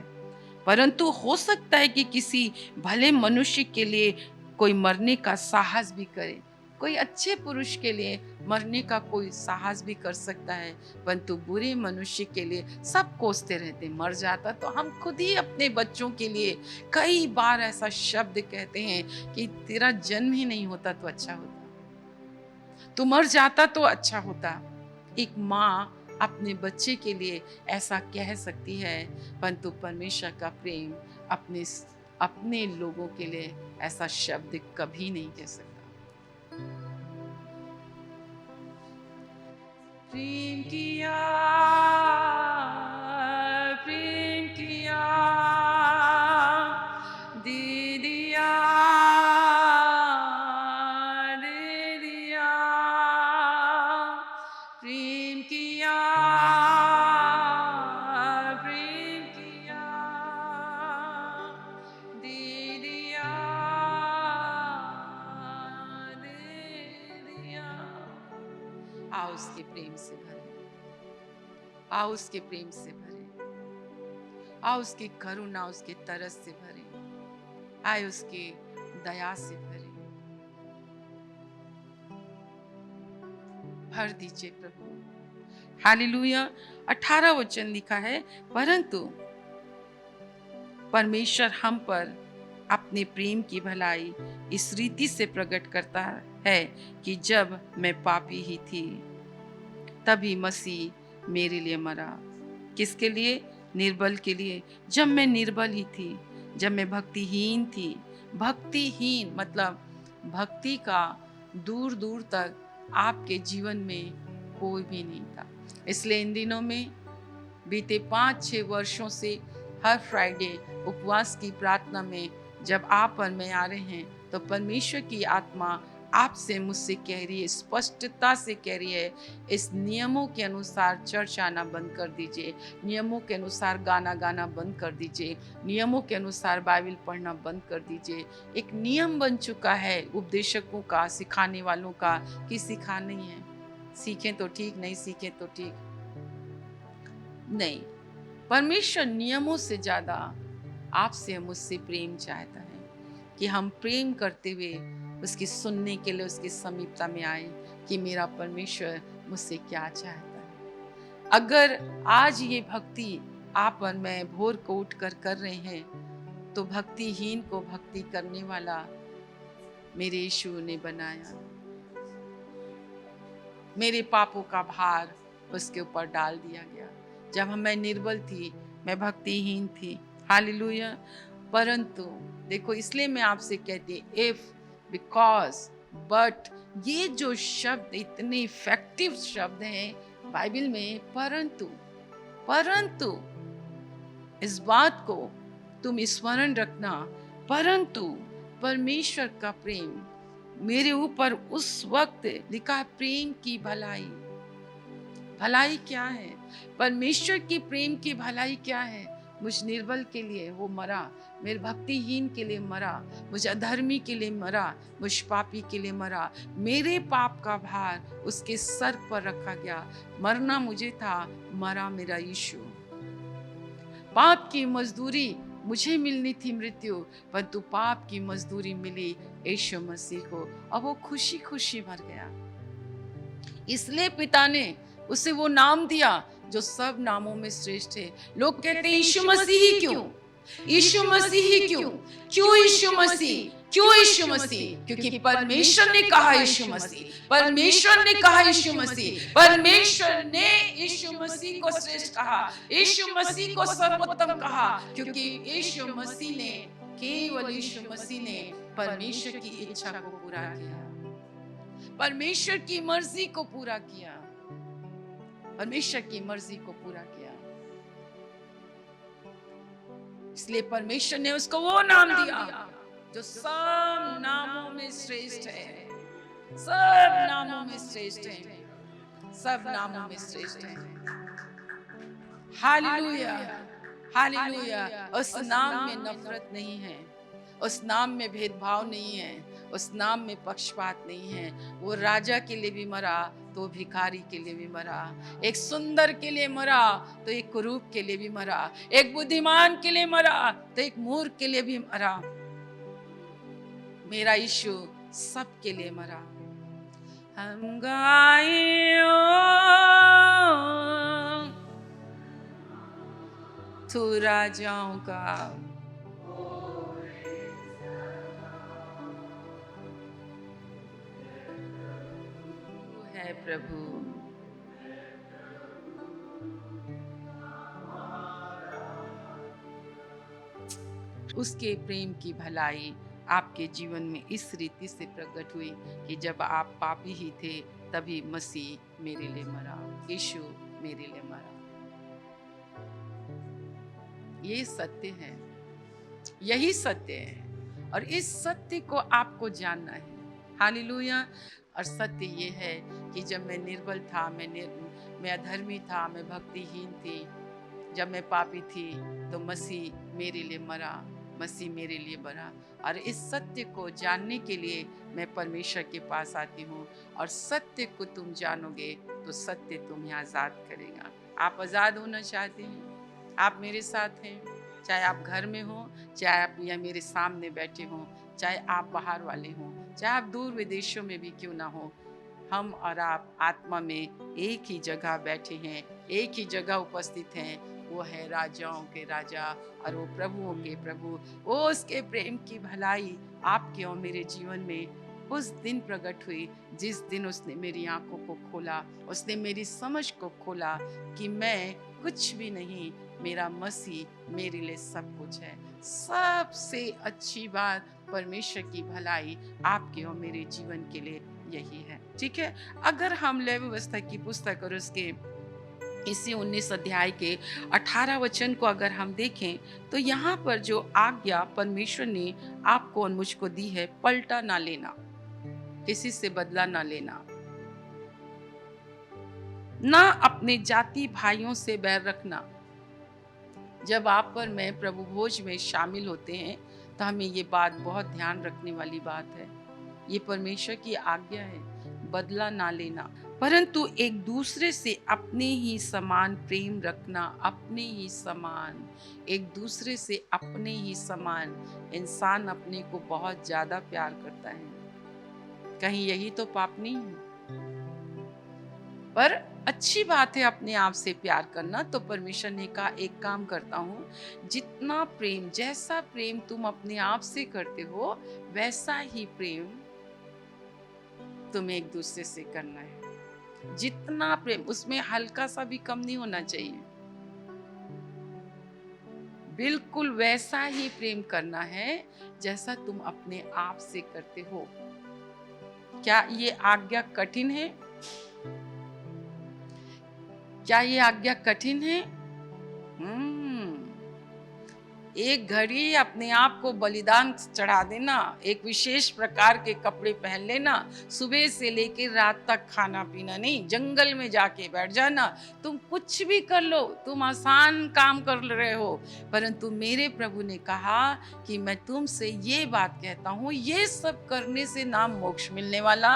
परंतु हो सकता है कि किसी भले मनुष्य के लिए कोई मरने का साहस भी करे। कोई अच्छे पुरुष के लिए मरने का कोई साहस भी कर सकता है, परंतु बुरे मनुष्य के लिए सब कोसते रहते, मर जाता तो हम खुद ही अपने बच्चों के लिए कई बार ऐसा शब्द कहते हैं कि तेरा जन्म ही नहीं होता तो अच्छा होता, तू मर जाता तो अच्छा होता। एक माँ अपने बच्चे के लिए ऐसा कह सकती है, परंतु परमेश्वर का प्रेम अपने लोगों के लिए ऐसा शब्द कभी नहीं कह सकता। प्रेम किया, प्रेम किया, दे दिया उसके प्रेम से भरे, आओ उसके प्रेम से भरे, आओ उसकी करुणा, उसके तरस से भरे, आए उसकी दया से भरे। भर दीजिए प्रभु। हालेलुया। 18 वचन लिखा है, परंतु परमेश्वर हम पर अपने प्रेम की भलाई इस रीति से प्रकट करता है कि जब मैं पापी ही थी तभी मसीह मेरे लिए मरा। किसके लिए? निर्बल के लिए। जब मैं निर्बल ही थी, जब मैं भक्तिहीन थी। भक्तिहीन मतलब भक्ति का दूर दूर तक आपके जीवन में कोई भी नहीं था। इसलिए इन दिनों में बीते 5-6 वर्षों से हर फ्राइडे उपवास की प्रार्थना में जब आप और मैं आ रहे हैं तो परमेश्वर की आत्मा आपसे मुझसे कह रही है, स्पष्टता से कह रही है, इस नियमों के अनुसार चर्च आना बंद कर दीजिए, नियमों के अनुसार गाना गाना बंद कर दीजिए, नियमों के अनुसार बाइबल पढ़ना बंद कर दीजिए। एक नियम बन चुका है उपदेशकों का, सिखाने वालों का कि सिखा नहीं है, सीखें तो ठीक, नहीं सीखें तो ठीक नहीं। परमेश्वर नियमों से ज्यादा आपसे मुझसे प्रेम चाहता है कि हम प्रेम करते हुए उसकी सुनने के लिए उसकी समीपता में आए कि मेरा परमेश्वर मुझसे क्या चाहता है। अगर आज ये भक्ति आप और मैं भोर को उठकर कर रहे हैं तो भक्तिहीन को भक्ति करने वाला मेरे यीशु ने बनाया। मेरे पापों का भार उसके ऊपर डाल दिया गया। जब मैं निर्बल थी, मैं भक्तिहीन थी। हालेलुया। परंतु देखो, इसलिए मैं आपसे कहती इफ, बिकॉज, बट, ये जो शब्द इतने इफेक्टिव शब्द हैं बाइबल में। परंतु इस बात को तुम स्मरण रखना, परंतु परमेश्वर का प्रेम मेरे ऊपर उस वक्त लिखा है, प्रेम की भलाई। भलाई क्या है? परमेश्वर की प्रेम की भलाई क्या है? मुझ निर्बल के लिए वो मरा, मेरे भक्तिहीन के लिए मरा, मुझ अधर्मी के लिए मरा, मुझ पापी के लिए मरा। मेरे पाप का भार उसके सर पर रखा गया। मरना मुझे था, मरा मेरा यीशु। पाप की मजदूरी मुझे मिलनी थी मृत्यु, परंतु पाप की मजदूरी मिली यीशु मसीह को, और वो खुशी खुशी मर गया। इसलिए पिता ने उसे वो नाम दिया जो सब नामों में श्रेष्ठ है। लोग कहते हैं यीशु मसीह ही क्यों? यीशु मसीह ही क्यों? क्यों यीशु मसीह? क्यों यीशु मसीह? क्योंकि परमेश्वर ने कहा यीशु मसीह, परमेश्वर ने कहा यीशु मसीह, परमेश्वर ने यीशु मसीह को श्रेष्ठ कहा, यीशु मसीह को सर्वोत्तम कहा, क्योंकि यीशु मसीह ने, केवल यीशु मसीह ने परमेश्वर की इच्छा को पूरा किया, परमेश्वर की मर्जी को पूरा किया, परमेश्वर की मर्जी को पूरा किया। इसलिए परमेश्वर ने उसको वो नाम दिया जो सब नामों में श्रेष्ठ है, सब नामों में श्रेष्ठ है, सब नामों में श्रेष्ठ है। Hallelujah, hallelujah. उस नाम में नफरत नहीं है, उस नाम में भेदभाव नहीं है, उस नाम में पक्षपात नहीं है। वो राजा के लिए भी मरा तो भिखारी के लिए भी मरा, एक सुंदर के लिए मरा तो एक कुरूप के लिए भी मरा, एक बुद्धिमान के लिए मरा तो एक मूर्ख के लिए भी मरा। मेरा यीशु सबके लिए मरा। हम गाए तू राजाओं का, है प्रभु। उसके प्रेम की भलाई आपके जीवन में इस रीति से प्रकट हुई कि जब आप पापी ही थे तभी मसीह मेरे लिए मरा, यीशु मेरे लिए मरा। ये सत्य है, यही सत्य है, और इस सत्य को आपको जानना है। हालेलुया। और सत्य ये है कि जब मैं निर्बल था, मैं अधर्मी था, मैं भक्तिहीन थी, जब मैं पापी थी तो मसीह मेरे लिए मरा, मसीह मेरे लिए बना। और इस सत्य को जानने के लिए मैं परमेश्वर के पास आती हूँ। और सत्य को तुम जानोगे तो सत्य तुम्हें आज़ाद करेगा। आप आज़ाद होना चाहते हैं? आप मेरे साथ हैं, चाहे आप घर में हो, चाहे आप या मेरे सामने बैठे हों, चाहे आप बाहर वाले हों, चाहे आप दूर विदेशों में भी क्यों ना हो, हम और आप आत्मा में एक ही जगह बैठे हैं, एक ही जगह उपस्थित हैं। वो है राजाओं के राजा और वो प्रभुओं के प्रभु। वो उसके प्रेम की भलाई आपके और मेरे जीवन में उस दिन प्रकट हुई जिस दिन उसने मेरी आंखों को खोला, उसने मेरी समझ को खोला कि मैं कुछ भी नहीं, मेरा मसीह मेरे लिए सब कुछ है। सबसे अच्छी बात परमेश्वर की भलाई आपके और मेरे जीवन के लिए यही है। ठीक है, अगर हम लेवी व्यवस्था की पुस्तक और उसके इसी 19 अध्याय के 18 वचन को अगर हम देखें तो यहाँ पर जो आज्ञा परमेश्वर ने आपको और मुझको दी है, पलटा ना लेना, किसी से बदला ना लेना, ना अपने जाति भाइयों से बैर रखना। जब आप पर मैं प्रभु भोज में शामिल होते हैं तो हमें ये बात बहुत ध्यान रखने वाली बात है। ये परमेश्वर की आज्ञा है, बदला ना लेना, परंतु एक दूसरे से अपने ही समान प्रेम रखना। अपने ही समान, एक दूसरे से अपने ही समान। इंसान अपने को बहुत ज्यादा प्यार करता है, कहीं यही तो पाप नहीं है? पर अच्छी बात है अपने आप से प्यार करना। तो परमेश्वर ने कहा एक काम करता हूँ, जितना प्रेम, जैसा प्रेम तुम अपने आप से करते हो वैसा ही प्रेम तुम्हें एक दूसरे से करना है। जितना प्रेम, उसमें हल्का सा भी कम नहीं होना चाहिए, बिल्कुल वैसा ही प्रेम करना है जैसा तुम अपने आप से करते हो। क्या ये आज्ञा कठिन है? क्या ये आज्ञा कठिन है? एक घड़ी अपने आप को बलिदान चढ़ा देना, एक विशेष प्रकार के कपड़े पहन लेना, सुबह से लेकर रात तक खाना पीना नहीं, जंगल में जाके बैठ जाना। तुम कुछ भी कर लो, तुम आसान काम कर रहे हो, परंतु मेरे प्रभु ने कहा कि मैं तुमसे ये बात कहता हूँ, ये सब करने से ना मोक्ष मिलने वाला,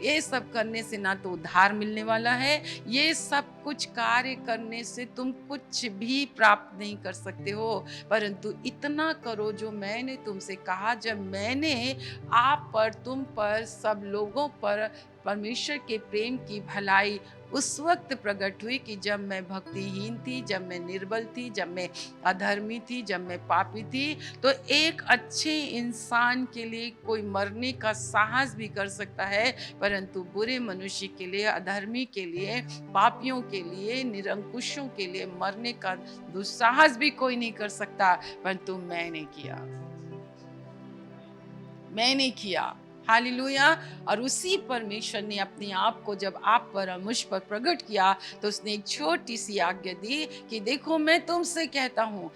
ये सब करने से ना तो उद्धार मिलने वाला है, ये सब कुछ कार्य करने से तुम कुछ भी प्राप्त नहीं कर सकते हो, परंतु इतना करो जो मैंने तुमसे कहा। जब मैंने आप पर, तुम पर, सब लोगों पर परमेश्वर के प्रेम की भलाई उस वक्त प्रकट हुई कि जब मैं भक्तिहीन थी, जब मैं निर्बल थी, जब मैं अधर्मी थी, जब मैं पापी थी, तो एक अच्छे इंसान के लिए कोई मरने का साहस भी कर सकता है, परंतु बुरे मनुष्य के लिए, अधर्मी के लिए, पापियों के लिए, निरंकुशों के लिए मरने का दुस्साहस भी कोई नहीं कर सकता, परंतु मैंने किया। हालेलुया। और उसी परमेश्वर ने अपने आप को जब आप पर और मुझ पर प्रकट किया तो उसने एक छोटी सी आज्ञा दी कि देखो मैं तुमसे कहता हूँ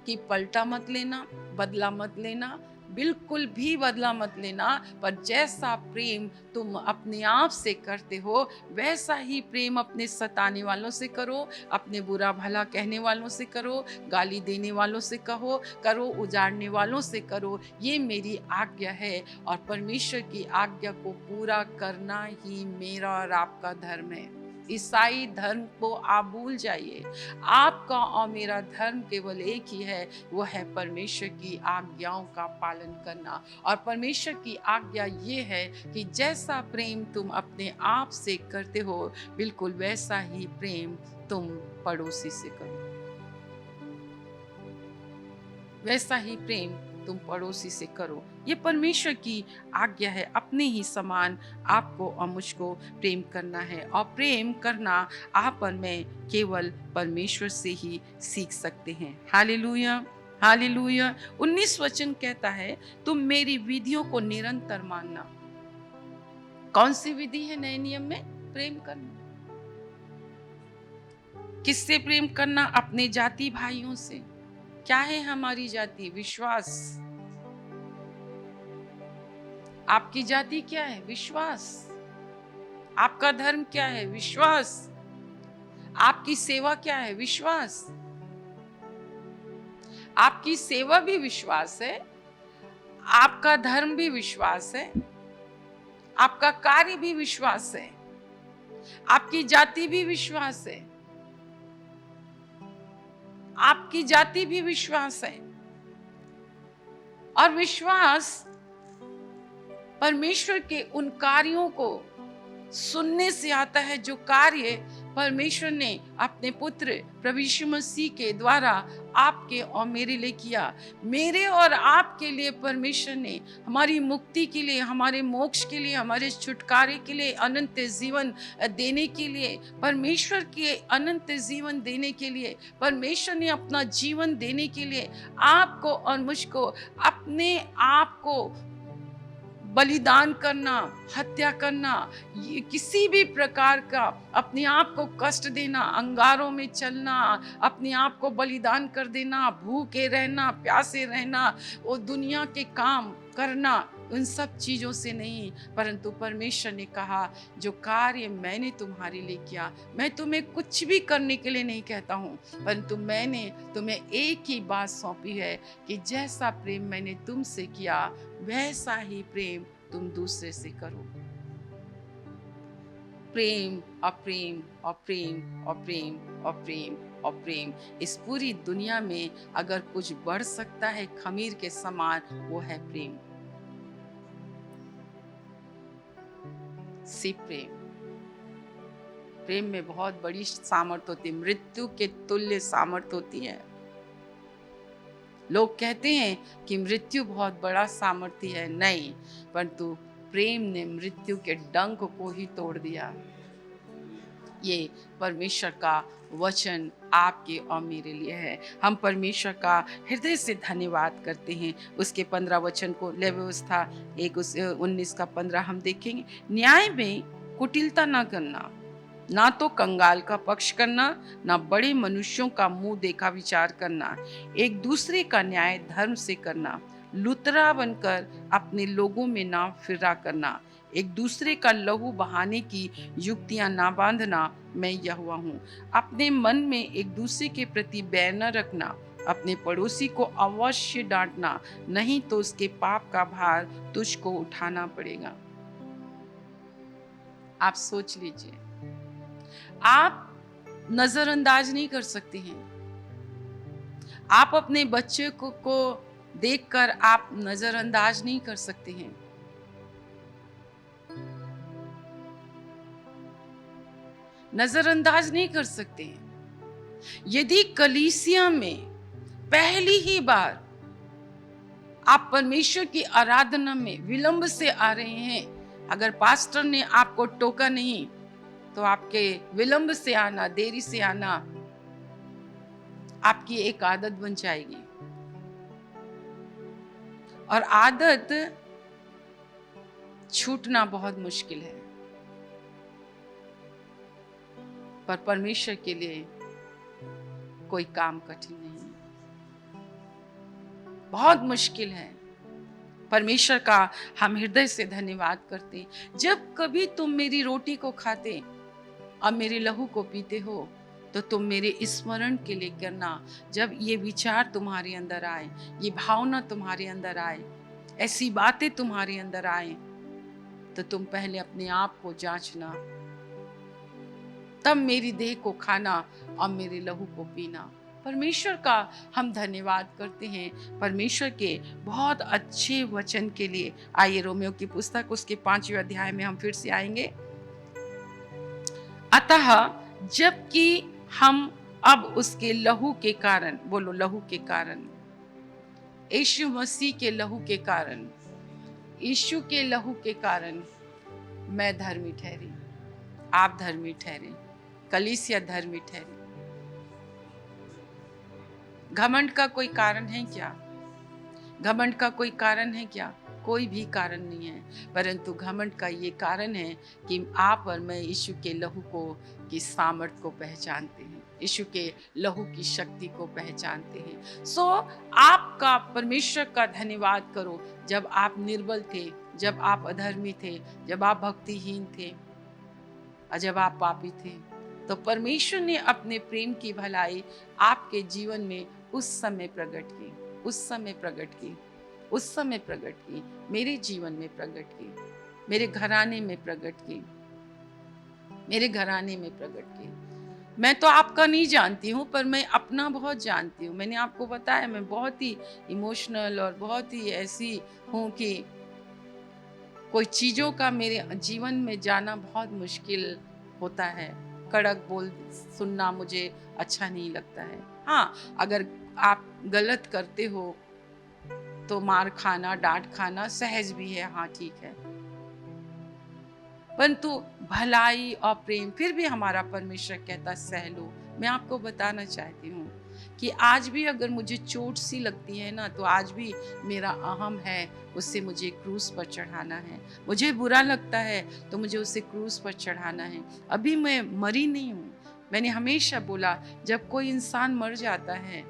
कि पलटा मत लेना, बदला मत लेना, बिल्कुल भी बदला मत लेना, पर जैसा प्रेम तुम अपने आप से करते हो वैसा ही प्रेम अपने सताने वालों से करो, अपने बुरा भला कहने वालों से करो, गाली देने वालों से करो, उजाड़ने वालों से करो। ये मेरी आज्ञा है और परमेश्वर की आज्ञा को पूरा करना ही मेरा और आपका धर्म है। ईसाई धर्म को आप भूल जाइए, आपका और मेरा धर्म केवल एक ही है, वो है परमेश्वर की आज्ञाओं का पालन करना। और परमेश्वर की आज्ञा ये है कि जैसा प्रेम तुम अपने आप से करते हो बिल्कुल वैसा ही प्रेम तुम पड़ोसी से करो, वैसा ही प्रेम तुम पड़ोसी से करो। ये परमेश्वर की आज्ञा है। अपने ही समान आपको और मुझको प्रेम करना है, और प्रेम करना आप और मैं केवल परमेश्वर से ही सीख सकते हैं। Hallelujah, hallelujah. 19 वचन कहता है तुम मेरी विधियों को निरंतर मानना। कौन सी विधि है नए नियम में? प्रेम करना। किससे प्रेम करना? अपने जाति भाइयों से। क्या है हमारी जाति? विश्वास। आपकी जाति क्या है? विश्वास। आपका धर्म क्या है? विश्वास। आपकी सेवा क्या है? विश्वास। आपकी सेवा भी विश्वास है, आपका धर्म भी विश्वास है, आपका कार्य भी विश्वास है, आपकी जाति भी विश्वास है, आपकी जाति भी विश्वास है। और विश्वास परमेश्वर के उन कार्यों को सुनने से आता है जो कार्य परमेश्वर ने अपने पुत्र प्रभु यीशु मसीह के द्वारा आपके और मेरे लिए किया। मेरे और आपके लिए परमेश्वर ने हमारी मुक्ति के लिए, हमारे मोक्ष के लिए, हमारे छुटकारे के लिए, अनंत जीवन देने के लिए, परमेश्वर के अनंत जीवन देने के लिए, परमेश्वर ने अपना जीवन देने के लिए आपको और मुझको अपने आप को बलिदान करना, हत्या करना, ये किसी भी प्रकार का अपने आप को कष्ट देना, अंगारों में चलना, अपने आप को बलिदान कर देना, भूखे रहना, प्यासे रहना, वो दुनिया के काम करना, उन सब चीज़ों से नहीं, परंतु परमेश्वर ने कहा जो कार्य मैंने तुम्हारे लिए किया, मैं तुम्हें कुछ भी करने के लिए नहीं कहता हूँ, परंतु मैंने तुम्हें एक ही बात सौंपी है कि जैसा प्रेम मैंने तुमसे किया वैसा ही प्रेम तुम दूसरे से करो। प्रेम और प्रेम और प्रेम और प्रेम और प्रेम और प्रेम, इस पूरी दुनिया में अगर कुछ बढ़ सकता है खमीर के समान, वो है प्रेम। सिर्फ प्रेम। प्रेम में बहुत बड़ी सामर्थ होती है, मृत्यु के तुल्य सामर्थ होती है। लोग कहते हैं कि मृत्यु बहुत बड़ा सामर्थ्य है, नहीं, परंतु प्रेम ने मृत्यु के डंक को ही तोड़ दिया। ये परमेश्वर का वचन आपके और मेरे लिए है। हम परमेश्वर का हृदय से धन्यवाद करते हैं। उसके 15 वचन को, ले व्यवस्था 1:19 का 15 हम देखेंगे। न्याय में कुटिलता ना करना, ना तो कंगाल का पक्ष करना, ना बड़े मनुष्यों का मुंह देखा विचार करना, एक दूसरे का न्याय धर्म से करना, लुतरा बनकर अपने लोगों में ना फिरा करना, एक दूसरे का लहू बहाने की युक्तियां ना बांधना, मैं यहोवा हूँ। अपने मन में एक दूसरे के प्रति बैर न रखना, अपने पड़ोसी को अवश्य डांटना, नहीं तो उसके पाप का भार तुझको उठाना पड़ेगा। आप सोच लीजिए, आप नजरअंदाज नहीं कर सकते हैं। आप अपने बच्चे को देखकर आप नजरअंदाज नहीं कर सकते हैं। नजरअंदाज नहीं कर सकते हैं। यदि कलीसिया में पहली ही बार आप परमेश्वर की आराधना में विलंब से आ रहे हैं, अगर पास्टर ने आपको टोका नहीं, तो आपके विलंब से आना, देरी से आना आपकी एक आदत बन जाएगी। और आदत छूटना बहुत मुश्किल है, पर परमेश्वर के लिए कोई काम कठिन नहीं है, बहुत मुश्किल है। परमेश्वर का हम हृदय से धन्यवाद करते। जब कभी तुम मेरी रोटी को खाते और मेरे लहू को पीते हो, तो तुम मेरे स्मरण के लिए करना। जब ये विचार तुम्हारे अंदर आए, ये भावना तुम्हारे अंदर आए, ऐसी बातें तुम्हारे अंदर आए, तो तुम पहले अपने आप को जांचना, तब मेरी देह को खाना और मेरे लहू को पीना। परमेश्वर का हम धन्यवाद करते हैं, परमेश्वर के बहुत अच्छे वचन के लिए। आइए रोमियो की पुस्तक उसके 5वें अध्याय में हम फिर से आएंगे। अतः जबकि हम अब उसके लहू के कारण, बोलो लहू के कारण, यीशु मसीह के लहू के कारण, यीशु के लहू के कारण मैं धर्मी ठहरी, आप धर्मी ठहरे, कलीसिया धर्मी ठहरी। घमंड का कोई कारण है क्या? घमंड का कोई कारण है क्या? कोई भी कारण नहीं है, परंतु घमंड का ये कारण है कि आप और मैं यीशु के लहू को की सामर्थ को पहचानते हैं, यीशु के लहू की शक्ति को पहचानते हैं। सो आपका परमेश्वर का धन्यवाद करो। जब आप निर्बल थे, जब आप अधर्मी थे, जब आप भक्तिहीन थे और जब आप पापी थे, तो परमेश्वर ने अपने प्रेम की भलाई आपके जीवन में उस समय प्रकट की, उस समय प्रकट की, उस समय प्रकट की, मेरे जीवन में प्रकट की, मेरे घराने में प्रकट की, मेरे घराने में प्रकट की। मैं तो आपका नहीं जानती हूँ, पर मैं अपना बहुत जानती हूँ। मैंने आपको बताया मैं बहुत ही इमोशनल और बहुत ही ऐसी हूँ कि कोई चीज़ों का मेरे जीवन में जाना बहुत मुश्किल होता है। कड़क बोल सुनना मुझे अच्छा नहीं लगता है। हाँ, अगर आप गलत करते हो तो मार खाना, डाँट खाना सहज भी है, हाँ ठीक है। परंतु भलाई और प्रेम फिर भी हमारा परमेश्वर कहता सह लो। मैं आपको बताना चाहती हूँ कि आज भी अगर मुझे चोट सी लगती है ना, तो आज भी मेरा अहम है, उससे मुझे क्रूस पर चढ़ाना है। मुझे बुरा लगता है तो मुझे उसे क्रूस पर चढ़ाना है। अभी मैं मरी नहीं हूँ। मैंने हमेशा बोला, जब कोई इंसान मर जाता है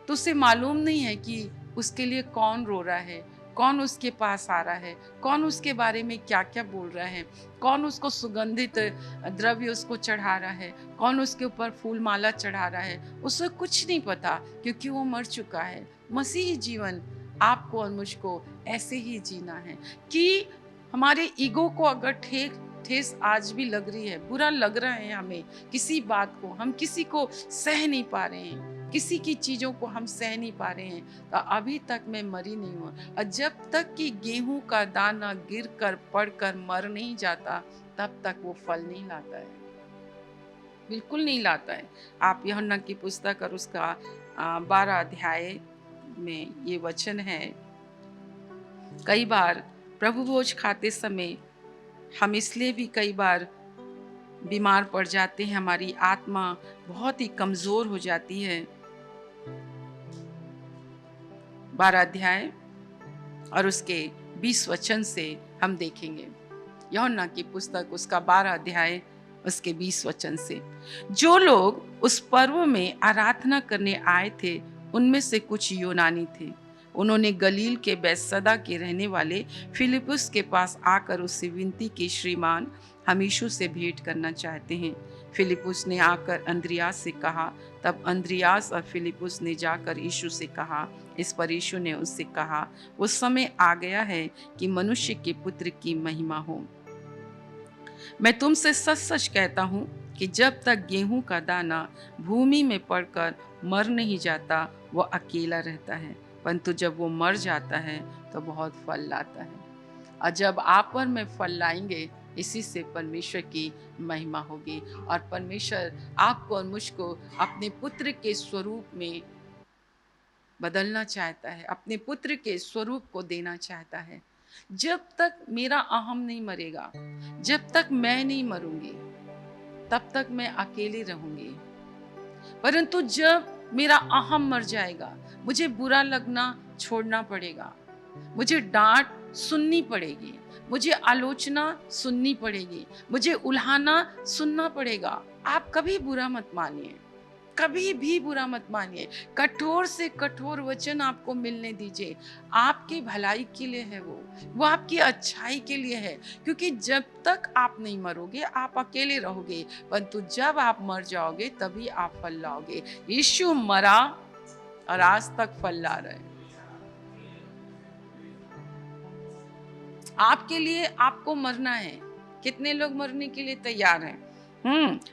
तो उसे मालूम नहीं है कि उसके लिए कौन रो रहा है, कौन उसके पास आ रहा है, कौन उसके बारे में क्या-क्या बोल रहा है, कौन उसको सुगंधित द्रव्य उसको चढ़ा रहा है, कौन उसके ऊपर फूल माला चढ़ा रहा है। उसे कुछ नहीं पता, क्योंकि वो मर चुका है। मसीही जीवन आपको और मुझको ऐसे ही जीना है कि हमारे ईगो को अगर ठेस आज भी लग रही है, बुरा लग रहा है हमें किसी बात को, हम किसी को सह नहीं पा रहे हैं, किसी की चीज़ों को हम सह नहीं पा रहे हैं, तो अभी तक मैं मरी नहीं हूँ। और जब तक कि गेहूं का दाना गिर कर पड़ कर मर नहीं जाता, तब तक वो फल नहीं लाता है, बिल्कुल नहीं लाता है। आप यूहन्ना की पुस्तक और उसका 12 अध्याय में ये वचन है। कई बार प्रभु भोज खाते समय हम इसलिए भी कई बार बीमार पड़ जाते हैं, हमारी आत्मा बहुत ही कमज़ोर हो जाती है। 12 अध्याय और उसके 20 वचन से हम देखेंगे। यूहन्ना की पुस्तक उसका 12 अध्याय उसके 20 वचन से, जो लोग उस पर्व में आराधना करने आए थे उनमें से कुछ यूनानी थे। उन्होंने गलील के बैतसैदा के रहने वाले फिलिपुस के पास आकर उससे विनती की, श्रीमान हम यीशु से भेंट करना चाहते हैं। फिलिपुस ने आकर अंद्रियास से कहा। तब अंद्रियास और फिलिपुस ने जाकर यीशु से कहा। इस पर यीशु ने उससे कहा, वो समय आ गया है कि मनुष्य के पुत्र की महिमा हो। मैं तुमसे सच सच कहता हूँ कि जब तक गेहूं का दाना भूमि में पड़कर मर नहीं जाता, वह अकेला रहता है, परंतु जब वो मर जाता है तो बहुत फल लाता है। और जब आप और मैं फल लाएंगे, इसी से परमेश्वर की महिमा होगी और परमेश्वर आपको और मुझको अपने पुत्र के स्वरूप में बदलना चाहता है, अपने पुत्र के स्वरूप को देना चाहता है। जब तक मेरा अहम नहीं मरेगा, जब तक मैं नहीं मरूंगी, तब तक मैं अकेले रहूंगी। परंतु जब मेरा अहम मर जाएगा, मुझे बुरा लगना छोड़ना पड़ेगा, मुझे डांट सुननी पड़ेगी, मुझे आलोचना सुननी पड़ेगी, मुझे उल्हाना सुनना पड़ेगा। आप कभी बुरा मत मानिए, कभी भी बुरा मत मानिए। कठोर से कठोर वचन आपको मिलने दीजिए, आपकी भलाई के लिए है, वो आपकी अच्छाई के लिए है। क्योंकि जब तक आप नहीं मरोगे आप अकेले रहोगे, परंतु जब आप मर जाओगे तभी आप फल लाओगे। यीशु मरा और आज तक फल ला रहे हैं। आपके लिए आपको मरना है। कितने लोग मरने के लिए तैयार हैं?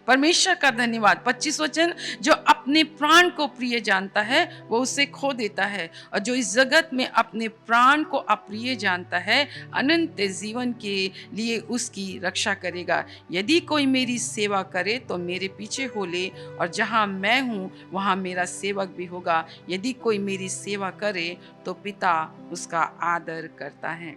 परमेश्वर का धन्यवाद। 25 वचन, जो अपने प्राण को प्रिय जानता है वो उसे खो देता है, और जो इस जगत में अपने प्राण को अप्रिय जानता है अनंत जीवन के लिए उसकी रक्षा करेगा। यदि कोई मेरी सेवा करे तो मेरे पीछे हो ले, और जहाँ मैं हूँ वहाँ मेरा सेवक भी होगा। यदि कोई मेरी सेवा करे तो पिता उसका आदर करता है।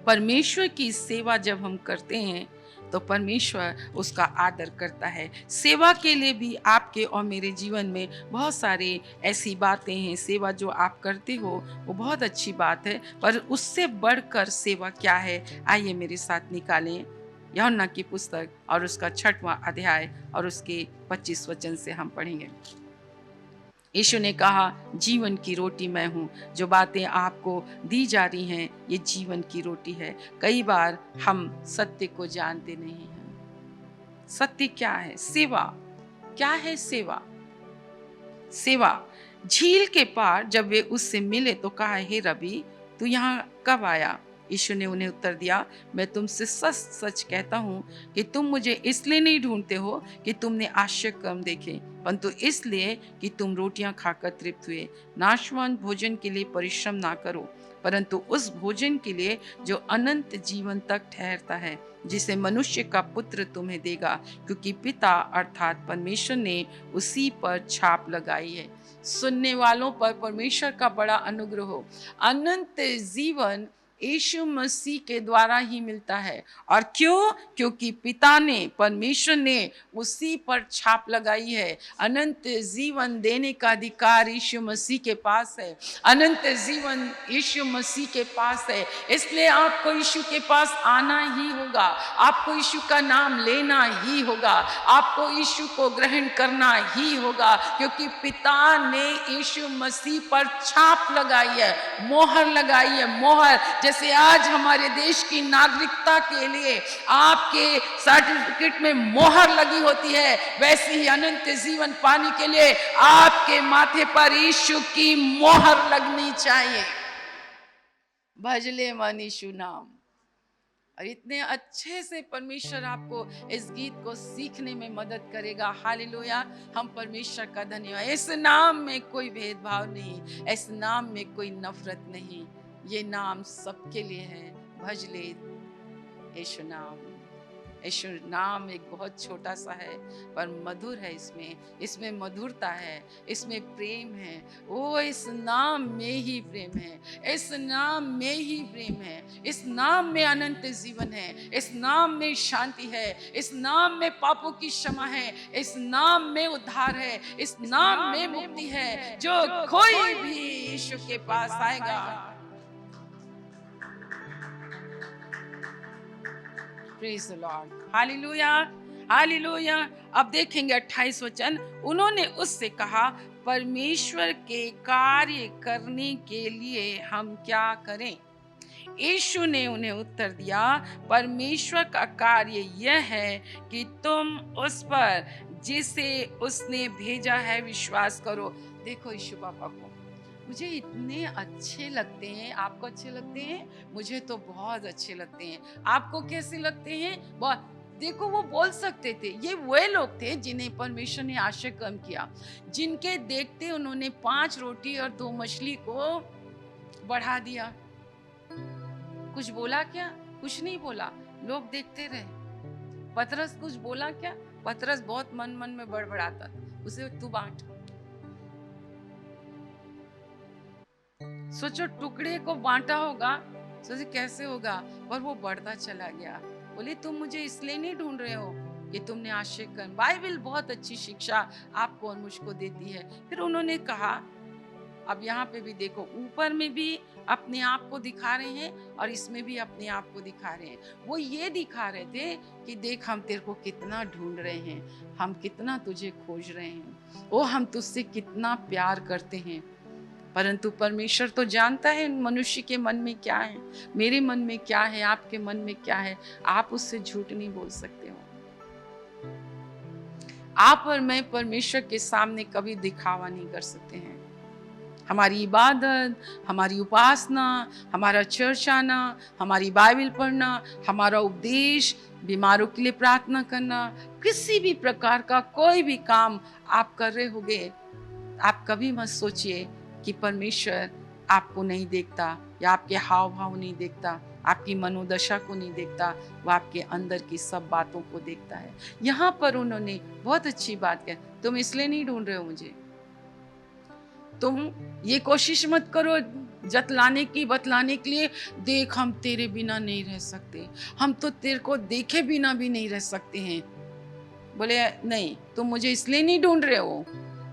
परमेश्वर की सेवा जब हम करते हैं तो परमेश्वर उसका आदर करता है। सेवा के लिए भी आपके और मेरे जीवन में बहुत सारे ऐसी बातें हैं। सेवा जो आप करते हो वो बहुत अच्छी बात है, पर उससे बढ़कर सेवा क्या है, आइए मेरे साथ निकालें यूहन्ना की पुस्तक और उसका 6वां अध्याय और उसके 25 वचन से हम पढ़ेंगे। यीशु ने कहा, जीवन की रोटी मैं हूँ, जो बातें आपको दी जा रही हैं ये जीवन की रोटी है। कई बार हम सत्य को जानते नहीं हैं। सत्य क्या है? सेवा क्या है? सेवा सेवा। झील के पार जब वे उससे मिले तो कहा, हे रबी, तू यहाँ कब आया? यीशु ने उन्हें उत्तर दिया, मैं तुमसे सच सच कहता हूँ कि तुम मुझे इसलिए नहीं ढूंढते हो कि तुमने आश्चर्य कर्म देखे, परंतु इसलिए कि तुम रोटियां खाकर तृप्त हुए। नाशवान भोजन के लिए परिश्रम ना करो, परंतु उस भोजन के लिए जो अनंत जीवन तक ठहरता है, जिसे मनुष्य का पुत्र तुम्हें देगा, क्योंकि पिता अर्थात परमेश्वर ने उसी पर छाप लगाई है। सुनने वालों पर परमेश्वर का बड़ा अनुग्रह हो। अनंत जीवन यीशु मसीह के द्वारा ही मिलता है। और क्यों? क्योंकि पिता ने, परमेश्वर ने उसी पर छाप लगाई है। अनंत जीवन देने का अधिकार यीशु मसीह के पास है। अनंत जीवन यीशु मसीह के पास है। इसलिए आपको यीशु के पास आना ही होगा, आपको यीशु का नाम लेना ही होगा, आपको यीशु को ग्रहण करना ही होगा, क्योंकि पिता ने यीशु मसीह पर छाप लगाई है, मोहर लगाई है। मोहर जैसे आज हमारे देश की नागरिकता के लिए आपके सर्टिफिकेट में मोहर लगी होती है, वैसे ही अनंत जीवन पाने के लिए आपके माथे पर यीशु की मोहर लगनी चाहिए। भजले मन यीशु नाम। और इतने अच्छे से परमेश्वर आपको इस गीत को सीखने में मदद करेगा। हालेलुया। हम परमेश्वर का धन्यवाद। इस नाम में कोई भेदभाव नहीं, इस नाम में कोई नफरत नहीं, ये नाम सबके लिए है। भजले यीशु नाम। यीशु नाम एक बहुत छोटा सा है पर मधुर है। इसमें मधुरता है, इसमें प्रेम है। वो इस नाम में ही प्रेम है, इस नाम में ही प्रेम है, इस नाम में अनंत जीवन है, इस नाम में शांति है, इस नाम में पापों की क्षमा है, इस नाम में उद्धार है, इस नाम में मुक्ति है। जो कोई भी यीशु के पास आएगा, praise the Lord. Hallelujah, hallelujah. अब देखेंगे 28 वचन। उन्होंने उससे कहा, परमेश्वर के कार्य करने के लिए हम क्या करें? यीशु ने उन्हें उत्तर दिया, परमेश्वर का कार्य यह है कि तुम उस पर जिसे उसने भेजा है विश्वास करो। देखो यीशु पापा को मुझे इतने अच्छे लगते हैं। आपको अच्छे लगते हैं? मुझे तो बहुत अच्छे लगते हैं। आपको कैसे लगते हैं? बहुत। देखो वो बोल सकते थे, ये वे लोग थे जिन्हें परमेश्वर ने आश्चर्य कर्म किया, जिनके देखते उन्होंने 5 रोटी और 2 मछली को बढ़ा दिया। कुछ बोला क्या? कुछ नहीं बोला, लोग देखते रहे। पतरस कुछ बोला क्या? पतरस बहुत मन मन में बड़बड़ाता था, उसे तू बांट। सोचो टुकड़े को बांटा होगा, सोचे कैसे होगा, पर वो बढ़ता चला गया। बोले तुम मुझे इसलिए नहीं ढूंढ रहे हो कि तुमने आश्चर्य कर्म। बाइबल बहुत अच्छी शिक्षा आपको और मुझको देती है। फिर उन्होंने कहा, अब यहाँ पे भी देखो, ऊपर में भी अपने आप को दिखा रहे हैं और इसमें भी अपने आप को दिखा रहे हैं। वो ये दिखा रहे थे कि देख हम तेरे को कितना ढूंढ रहे हैं, हम कितना तुझे खोज रहे हैं, ओ हम तुझसे कितना प्यार करते हैं। परंतु परमेश्वर तो जानता है मनुष्य के मन में क्या है, मेरे मन में क्या है, आपके मन में क्या है। आप उससे झूठ नहीं बोल सकते हो। आप और मैं परमेश्वर के सामने कभी दिखावा नहीं कर सकते हैं। हमारी इबादत, हमारी उपासना, हमारा चर्च आना, हमारी बाइबल पढ़ना, हमारा उपदेश, बीमारों के लिए प्रार्थना करना, किसी भी प्रकार का कोई भी काम आप कर रहे होगे, आप कभी मत सोचिए कि परमेश्वर आपको नहीं देखता या आपके हाव भाव नहीं देखता, आपकी मनोदशा को नहीं देखता। वो आपके अंदर की सब बातों को देखता है। यहाँ पर उन्होंने बहुत अच्छी बात कही, तुम इसलिए नहीं ढूंढ रहे हो मुझे, तुम ये कोशिश मत करो जतलाने की, बतलाने के लिए, देख हम तेरे बिना नहीं रह सकते, हम तो तेरे को देखे बिना भी नहीं रह सकते हैं। बोले नहीं, तुम मुझे इसलिए नहीं ढूंढ रहे हो,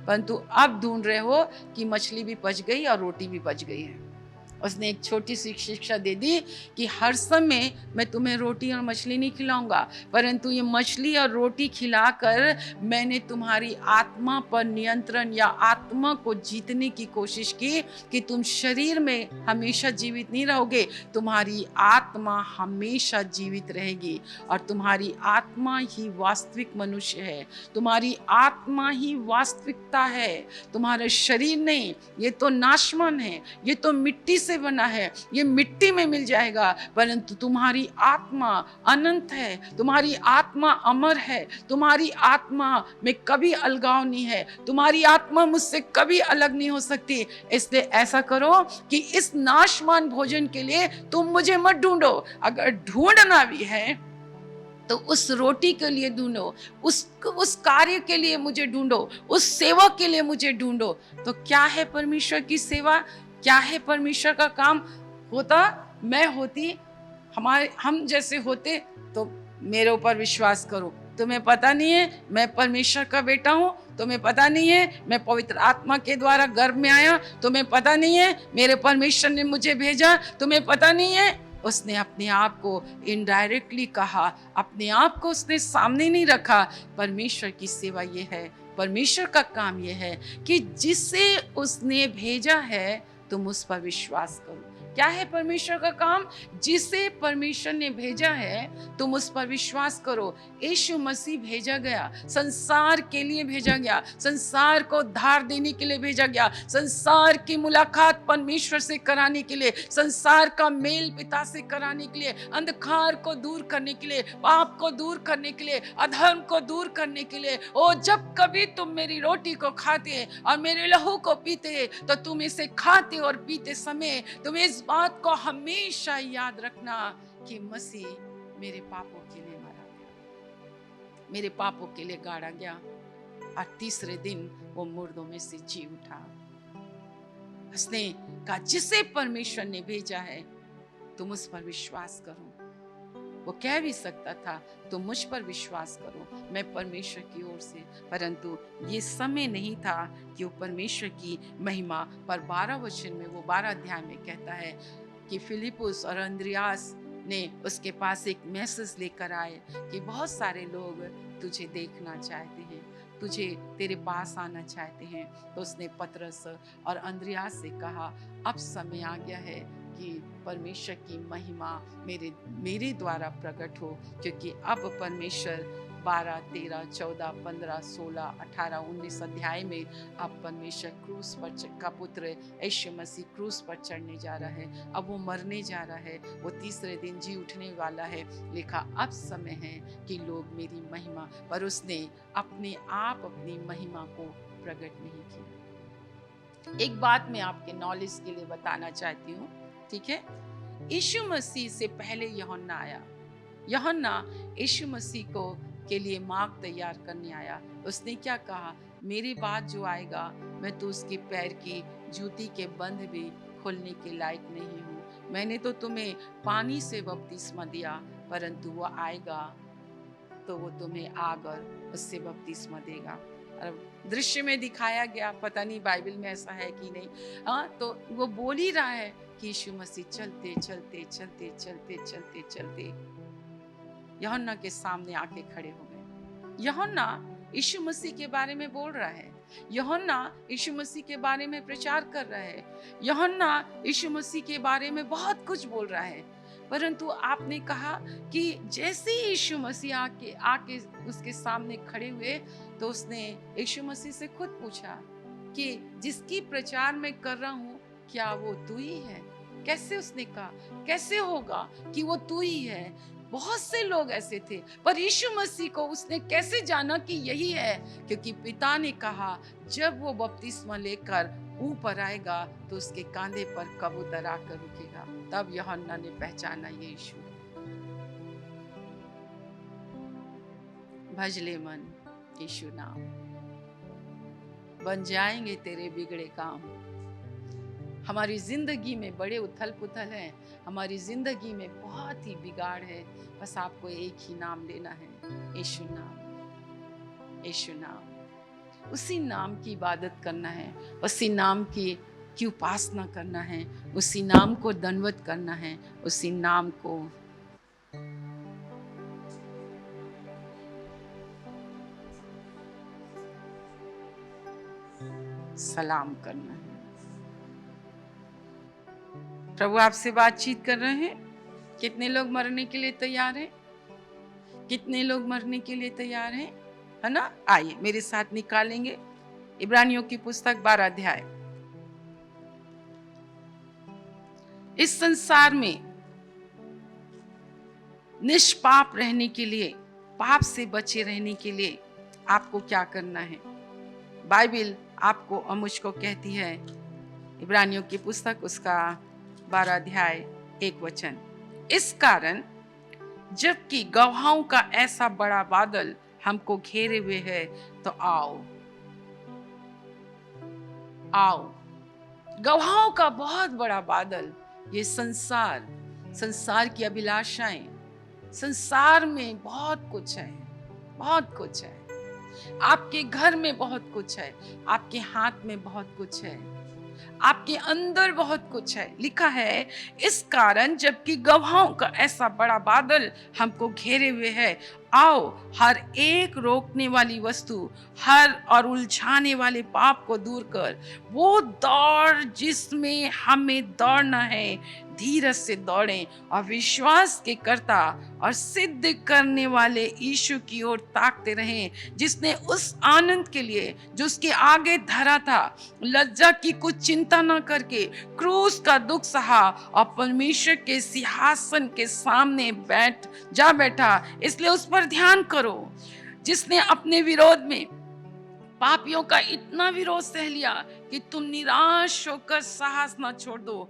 परंतु अब ढूंढ रहे हो कि मछली भी बच गई और रोटी भी बच गई है। उसने एक छोटी सी शिक्षा दे दी कि हर समय मैं तुम्हें रोटी और मछली नहीं खिलाऊंगा, परंतु ये मछली और रोटी खिलाकर मैंने तुम्हारी आत्मा पर नियंत्रण या आत्मा को जीतने की कोशिश की कि तुम शरीर में हमेशा जीवित नहीं रहोगे, तुम्हारी आत्मा हमेशा जीवित रहेगी और तुम्हारी आत्मा ही वास्तविक मनुष्य है, तुम्हारी आत्मा ही वास्तविकता है, तुम्हारा शरीर नहीं। ये तो नाशवान है, ये तो मिट्टी से बना है, ये मिट्टी में मिल जाएगा, परंतु तुम्हारी आत्मा अनंत है, तुम्हारी आत्मा अमर है, तुम्हारी आत्मा में कभी अलगाव नहीं है, तुम्हारी आत्मा मुझसे कभी अलग नहीं हो सकती। इसलिए ऐसा करो कि इस नाशवान भोजन के लिए तुम मुझे मत ढूंढो, अगर ढूंढना भी है तो उस रोटी के लिए ढूंढो, उस कार्य के लिए मुझे ढूंढो, उस सेवा के लिए मुझे ढूंढो। तो क्या है परमेश्वर की सेवा, क्या है परमेश्वर का काम? होता मैं होती, हम जैसे होते तो मेरे ऊपर विश्वास करो। तुम्हें पता नहीं है मैं परमेश्वर का बेटा हूँ, तुम्हें पता नहीं है मैं पवित्र आत्मा के द्वारा गर्भ में आया, तुम्हें पता नहीं है मेरे परमेश्वर ने मुझे भेजा, तुम्हें पता नहीं है। उसने अपने आप को इनडायरेक्टली कहा, अपने आप को उसने सामने नहीं रखा। परमेश्वर की सेवा ये है, परमेश्वर का काम ये है कि जिसे उसने भेजा है तुम उस पर विश्वास करो। क्या है परमेश्वर का काम? जिसे परमेश्वर ने भेजा है तुम उस पर विश्वास करो। यीशु मसीह भेजा गया, संसार के लिए भेजा गया, संसार को उद्धार देने के लिए भेजा गया, संसार की मुलाकात परमेश्वर से कराने के लिए, संसार का मेल पिता से कराने के लिए, अंधकार को दूर करने के लिए, पाप को दूर करने के लिए, अधर्म को दूर करने के लिए। ओ जब कभी तुम मेरी रोटी को खाते और मेरे लहू को पीते तो तुम इसे खाते और पीते समय तुम इस बात को हमेशा याद रखना कि मसीह मेरे पापों के लिए मरा गया, मेरे पापों के लिए गाड़ा गया और तीसरे दिन वो मुर्दों में से जी उठा। उसने कहा जिसे परमेश्वर ने भेजा है तुम उस पर विश्वास करो। वो कह भी सकता था तुम मुझ पर विश्वास करो, मैं परमेश्वर की ओर से, परंतु ये समय नहीं था कि वो परमेश्वर की महिमा पर 12 वचन में, वो 12 अध्याय में कहता है कि फिलिपुस और अंद्रियास ने उसके पास एक मैसेज लेकर आए कि बहुत सारे लोग तुझे देखना चाहते हैं, तुझे तेरे पास आना चाहते हैं। तो उसने पतरस और अंद्रियास से कहा अब समय आ गया है कि परमेश्वर की महिमा मेरे द्वारा प्रकट हो, क्योंकि अब परमेश्वर 12, 13, 14, 15, 16, 18, 19 अध्याय में अब परमेश्वर क्रूस पर का पुत्र यीशु मसीह क्रूस पर चढ़ने जा रहा है, अब वो मरने जा रहा है, वो तीसरे दिन जी उठने वाला है। लिखा अब समय है कि लोग मेरी महिमा, पर उसने अपने आप अपनी महिमा को प्रकट नहीं किया। एक बात मैं आपके नॉलेज के लिए बताना चाहती हूँ, ठीक है? यीशु मसीह से पहले यूहन्ना आया। यूहन्ना यीशु मसीह को के लिए मार्ग तैयार करने आया। उसने क्या कहा? मेरे बाद जो आएगा मैं तो उसके पैर की जूती के बंध भी खोलने के लायक नहीं हूँ। मैंने तो तुम्हें पानी से बपतिस्मा दिया, परंतु वो आएगा तो वो तुम्हें आग और उससे बपतिस्मा देगा। दृश्य में दिखाया गया, पता नहीं बाइबल में ऐसा है कि नहीं। हाँ, तो वो बोल ही रहा है कि यीशु मसीह चलते चलते चलते चलते चलते चलते यूहन्ना के सामने आके खड़े हो गए। यूहन्ना यीशु मसीह के बारे में बोल रहा है, यूहन्ना यीशु मसीह के बारे में प्रचार कर रहा है, यूहन्ना यीशु मसीह के बारे में बहुत कुछ बोल रहा है, परंतु आपने कहा कि जैसे ही यीशु मसीह आके उसके सामने खड़े हुए तो उसने यीशु मसीह से खुद पूछा कि जिसकी प्रचार मैं कर रहा हूँ क्या वो तू ही है? कैसे? उसने कहा कैसे होगा कि वो तू ही है? बहुत से लोग ऐसे थे, पर यीशु मसीह को उसने कैसे जाना कि यही है? क्योंकि पिता ने कहा जब वो बपतिस्मा लेकर ऊपर आएगा तो उसके कांधे पर कबूतर आकर रुकेगा। तब यूहन्ना ने पहचाना ये यीशु। भजले मन यीशु नाम, बन जाएंगे तेरे बिगड़े काम। हमारी जिंदगी में बड़े उथल पुथल हैं, हमारी जिंदगी में बहुत ही बिगाड़ है, बस आपको एक ही नाम लेना है, यीशु नाम। यीशु नाम, उसी नाम की इबादत करना है, उसी नाम की की उपासना करना है, उसी नाम को दंडवत करना है, उसी नाम को सलाम करना है। प्रभु आपसे बातचीत कर रहे हैं। कितने लोग मरने के लिए तैयार हैं? कितने लोग मरने के लिए तैयार हैं? है ना? आइए मेरे साथ निकालेंगे इब्रानियों की पुस्तक 12 अध्याय। इस संसार में निष्पाप रहने के लिए, पाप से बचे रहने के लिए आपको क्या करना है? बाइबल आपको और मुझको कहती है, इब्रानियों की पुस्तक उसका 12 अध्याय 1 वचन, इस कारण जबकि गवाहों का ऐसा बड़ा बादल हमको घेरे हुए है, तो आओ आओ। गवाहों का बहुत बड़ा बादल, ये संसार की अभिलाषाएं, संसार में बहुत कुछ है, बहुत कुछ है। आपके घर में बहुत कुछ है, आपके हाथ में बहुत कुछ है, आपके अंदर बहुत कुछ है। लिखा है, इस कारण जबकि गवाहों का ऐसा बड़ा बादल हमको घेरे हुए है, आओ हर एक रोकने वाली वस्तु, हर और उलझाने वाले पाप को दूर कर वो दौड़ जिसमें हमें दौड़ना है, धीरज से दौड़ें और विश्वास के कर्ता और सिद्ध करने वाले यीशु की ओर ताकते रहें, जिसने उस आनंद के लिए जो उसके आगे धरा था, लज्जा की कुछ चिंता न करके क्रूस का दुख सहा और परमेश्वर के सिंहासन के सामने बैठा। इसलिए उस पर ध्यान करो, जिसने अपने विरोध में पापियों का इतना विरोध सह लिया कि तुम निराश होकर साहस न छोड़ दो।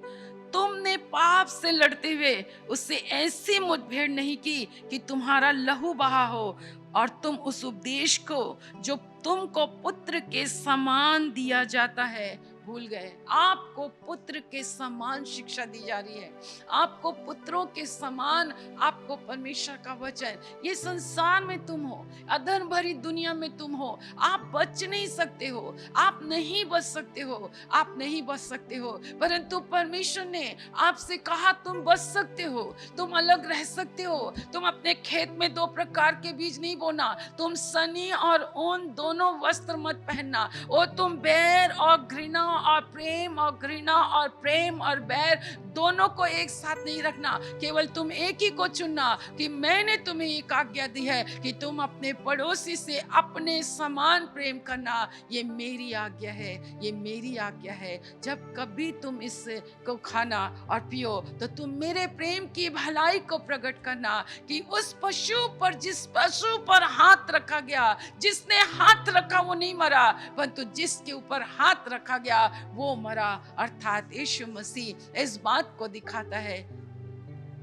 तुमने पाप से लड़ते हुए उससे ऐसी मुठभेड़ नहीं की कि तुम्हारा लहू बहा हो, और तुम उस उपदेश को जो तुमको पुत्र के समान दिया जाता है भूल गए। आपको पुत्र के समान शिक्षा दी जा रही है, आपको पुत्रों के समान, आपको परमेश्वर का वचन, ये संसार में तुम हो, अधर्म भरी दुनिया में तुम हो, आप बच नहीं सकते हो, आप नहीं बच सकते हो, आप नहीं बच सकते हो, परंतु परमेश्वर ने आपसे कहा तुम बच सकते हो, तुम अलग रह सकते हो। तुम अपने खेत में 2 प्रकार के बीज नहीं बोना, तुम सनी और ऊन दोनों वस्त्र मत पहनना, और तुम बैर और घृणा और प्रेम और घृणा और प्रेम और बैर दोनों को एक साथ नहीं रखना, केवल तुम एक ही को चुनना कि मैंने तुम्हें एक आज्ञा दी है कि तुम अपने पड़ोसी से अपने समान प्रेम करना। ये मेरी आज्ञा है, ये मेरी आज्ञा है। जब कभी तुम इसको खाना और पियो तो तुम मेरे प्रेम की भलाई को प्रकट करना कि उस पशु पर, जिस पशु पर हाथ रखा गया, जिसने हाथ रखा वो नहीं मरा, परंतु जिसके ऊपर हाथ रखा गया वो मरा। अर्थात यीशु मसीह इस बात को दिखाता है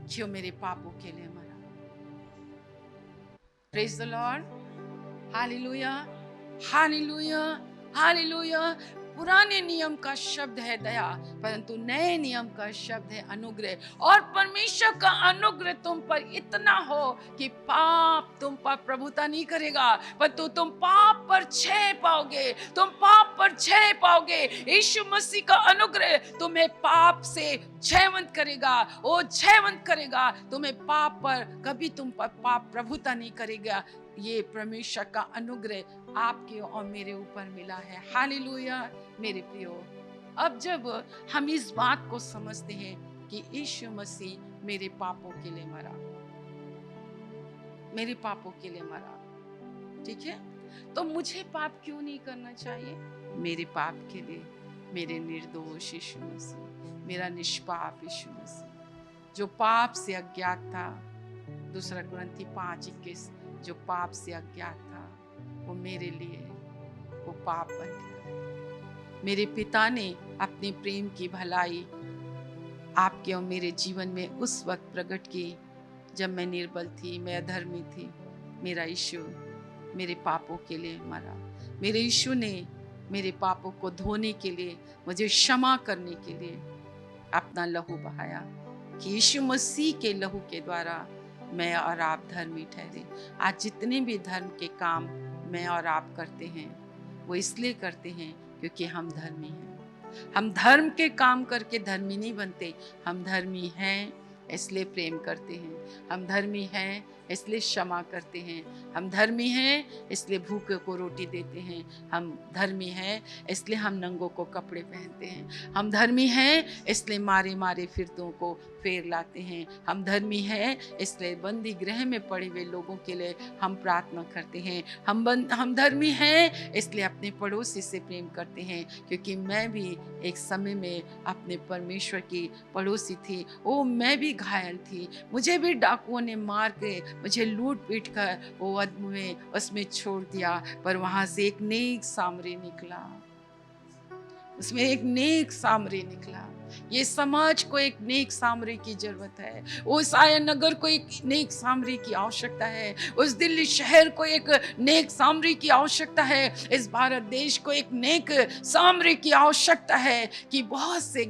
कि वो मेरे पापों के लिए मरा। Praise the Lord, hallelujah, hallelujah, hallelujah. पुराने नियम का शब्द है दया, परंतु नए नियम का शब्द है अनुग्रह। और परमेश्वर का अनुग्रह तुम पर इतना हो कि पाप तुम पर प्रभुता नहीं करेगा, परंतु तुम पाप पर जय पाओगे, तुम पाप पर जय पाओगे। यीशु मसीह का अनुग्रह तुम्हें पाप से जयवंत करेगा, वो जयवंत करेगा तुम्हें, पाप पर कभी तुम पर पाप प्रभुता नहीं करेगा। ये परमेश्वर का अनुग्रह आपके और मेरे ऊपर मिला है। हालेलुया मेरे प्रियो। अब जब हम इस बात को समझते हैं कि यीशु मसीह मेरे पापों के लिए मरा, मेरे पापों के लिए मरा, ठीक है, तो मुझे पाप क्यों नहीं करना चाहिए? मेरे पाप के लिए मेरे निर्दोष यीशु मसीह, मेरा निष्पाप यीशु मसीह जो पाप से अज्ञात था, 2 कुरिन्थी 5:21, जो पाप से अज्ञात था वो मेरे लिए वो पाप बन गया। मेरे पिता ने अपने प्रेम की भलाई आपके और मेरे जीवन में उस वक्त प्रकट की जब मैं निर्बल थी, मैं अधर्मी थी। मेरा यीशु मेरे पापों के लिए मरा। मेरे यीशु ने मेरे पापों को धोने के लिए, मुझे क्षमा करने के लिए अपना लहू बहाया कि यीशु मसीह के लहू के द्वारा मैं और आप धर्मी ठहरे। आज जितने भी धर्म के काम मैं और आप करते हैं वो इसलिए करते हैं क्योंकि हम धर्मी हैं। हम धर्म के काम करके धर्मी नहीं बनते। हम धर्मी हैं इसलिए प्रेम करते हैं। हम धर्मी हैं इसलिए क्षमा करते हैं। हम धर्मी हैं इसलिए भूखे को रोटी देते हैं। हम धर्मी हैं इसलिए हम नंगों को कपड़े पहनते हैं। हम धर्मी हैं इसलिए मारे मारे फिरतों को फेर लाते हैं। हम धर्मी हैं इसलिए बंदी गृह में पड़े हुए लोगों के लिए हम प्रार्थना करते हैं। हम धर्मी हैं इसलिए अपने पड़ोसी से प्रेम करते हैं, क्योंकि मैं भी एक समय में अपने परमेश्वर की पड़ोसी थी। ओ मैं भी घायल थी, मुझे भी डाकुओं ने मार के मुझे लूट पीट कर वो अदम में उसमें छोड़ दिया, पर वहां से एक नेक सामरी निकला। उसमें एक नेक सामरी निकला। ये समाज को एक नेक सामरी की जरूरत है। उस आया नगर को एक नेक सामरी की आवश्यकता है। उस दिल्ली शहर को एक नेक सामरी की आवश्यकता है। इस भारत देश को एक नेक सामरी की आवश्यकता है कि बहुत से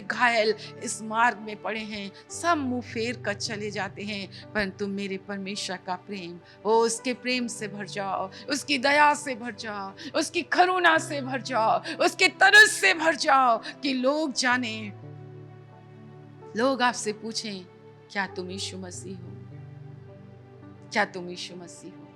घायल इस मार्ग में पड़े हैं। सब मुंह फेर कर चले जाते हैं, परंतु मेरे परमेश्वर का प्रेम, वो उसके प्रेम से भर जाओ, उसकी दया से भर जाओ, उसकी करुणा से भर जाओ, उसके तरस से भर जाओ कि लोग जाने, लोग आपसे पूछें, क्या तुम यीशु मसीह हो? क्या तुम यीशु मसीह हो?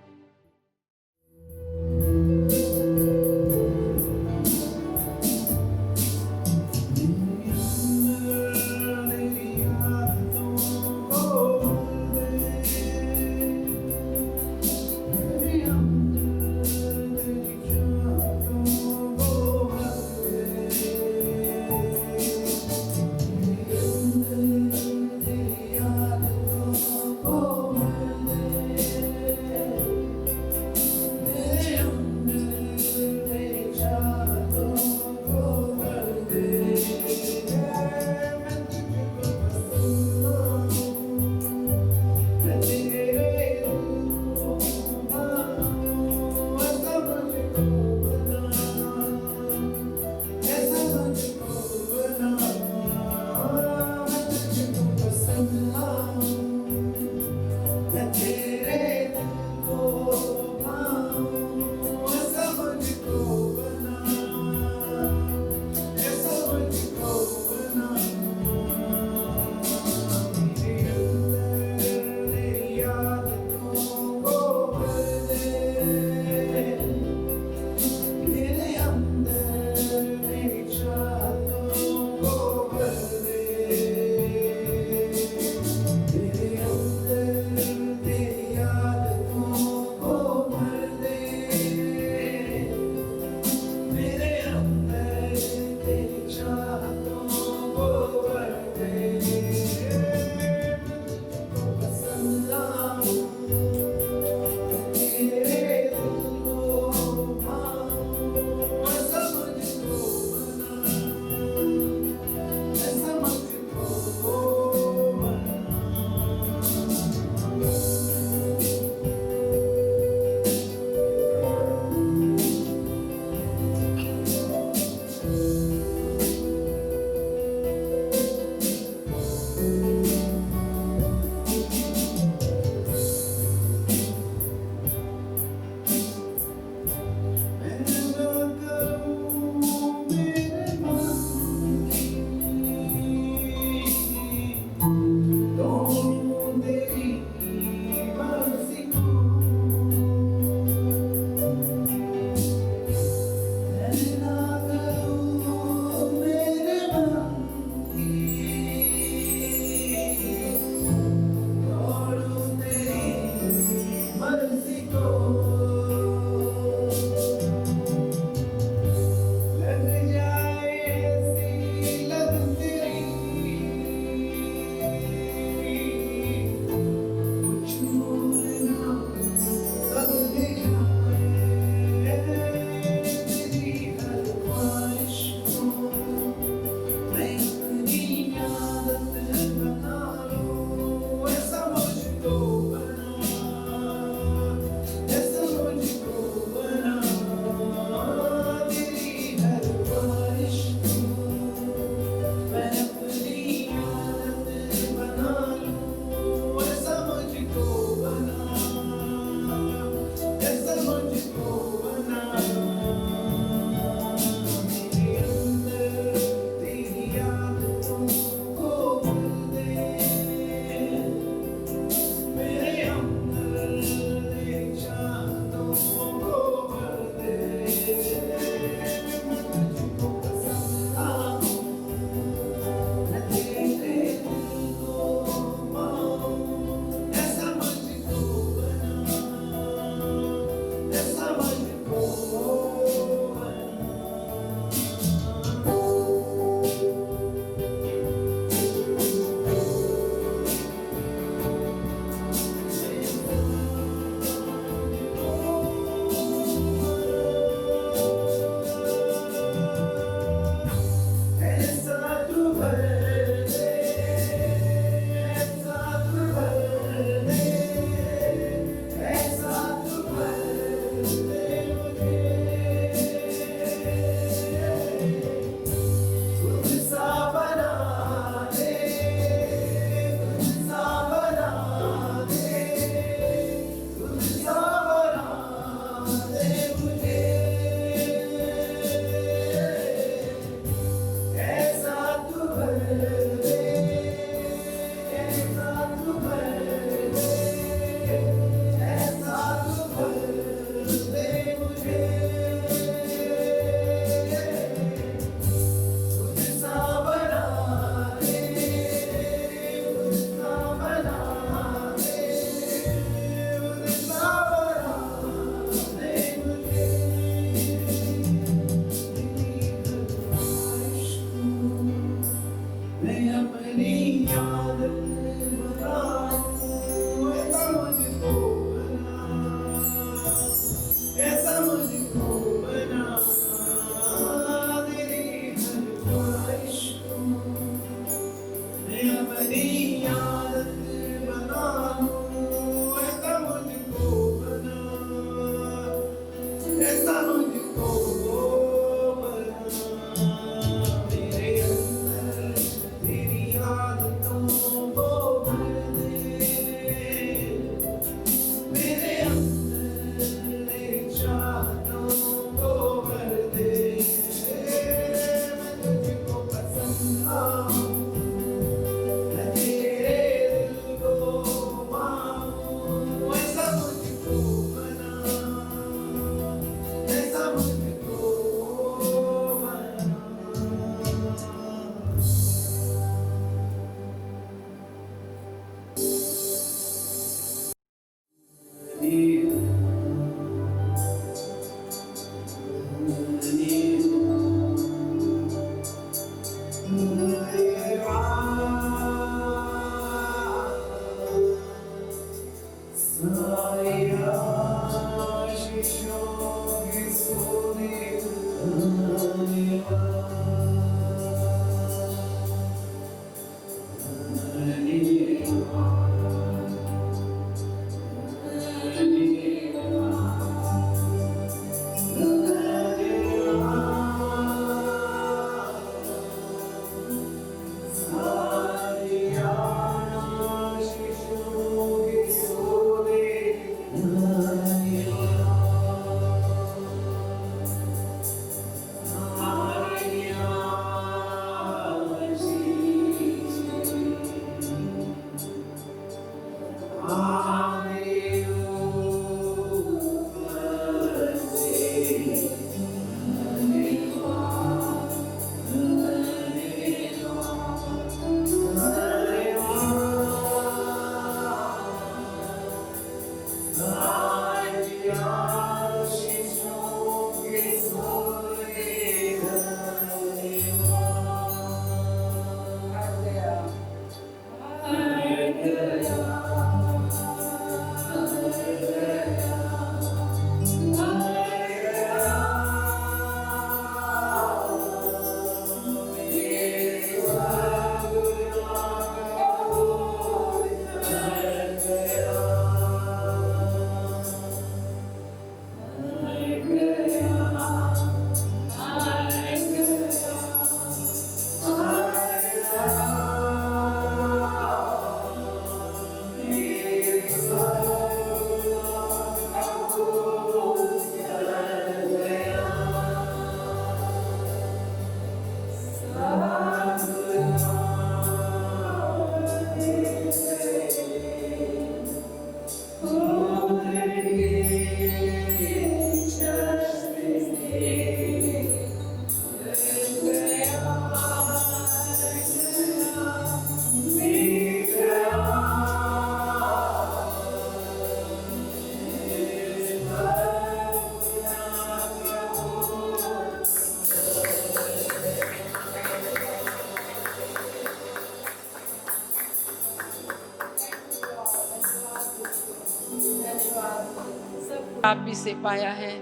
आप ही से पाया है,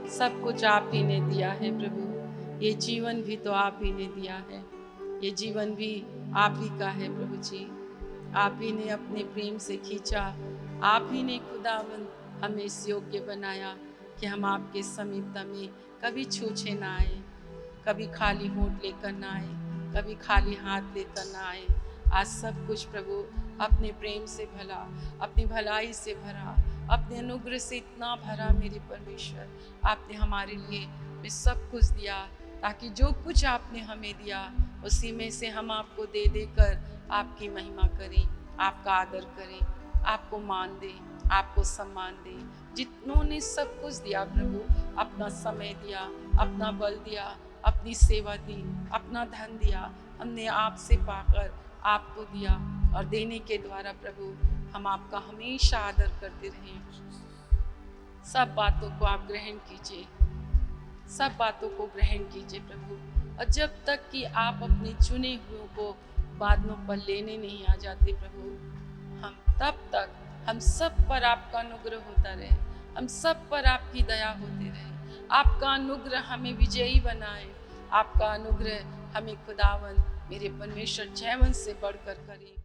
सब कुछ आप ही ने दिया है प्रभु। ये जीवन भी तो आप ही ने दिया है, ये जीवन भी आप ही का है प्रभु जी। आप ही ने अपने प्रेम से खींचा, आप ही ने खुदावन हमें इस योग्य बनाया कि हम आपके समीपता में कभी छूछे ना आए, कभी खाली होंठ लेकर ना आए, कभी खाली हाथ लेकर ना आए। आज सब कुछ प्रभु अपने प्रेम से भला, अपनी भलाई से भरा, अपने अनुग्रह से इतना भरा मेरे परमेश्वर, आपने हमारे लिए में सब कुछ दिया, ताकि जो कुछ आपने हमें दिया उसी में से हम आपको दे देकर आपकी महिमा करें, आपका आदर करें, आपको मान दें, आपको सम्मान दें। जितनों ने सब कुछ दिया प्रभु, अपना समय दिया, अपना बल दिया, अपनी सेवा दी, अपना धन दिया, हमने आपसे पाकर आपको दिया, और देने के द्वारा प्रभु हम आपका हमेशा आदर करते रहें। सब बातों को आप ग्रहण कीजिए, सब बातों को ग्रहण कीजिए प्रभु। और जब तक कि आप अपने चुने हुओं को बादलों पर लेने नहीं आ जाते प्रभु, हम तब तक हम सब पर आपका अनुग्रह होता रहे, हम सब पर आपकी दया होती रहे। आपका अनुग्रह हमें विजयी बनाए, आपका अनुग्रह हमें खुदावन मेरे परमेश्वर जीवन से बढ़कर करे।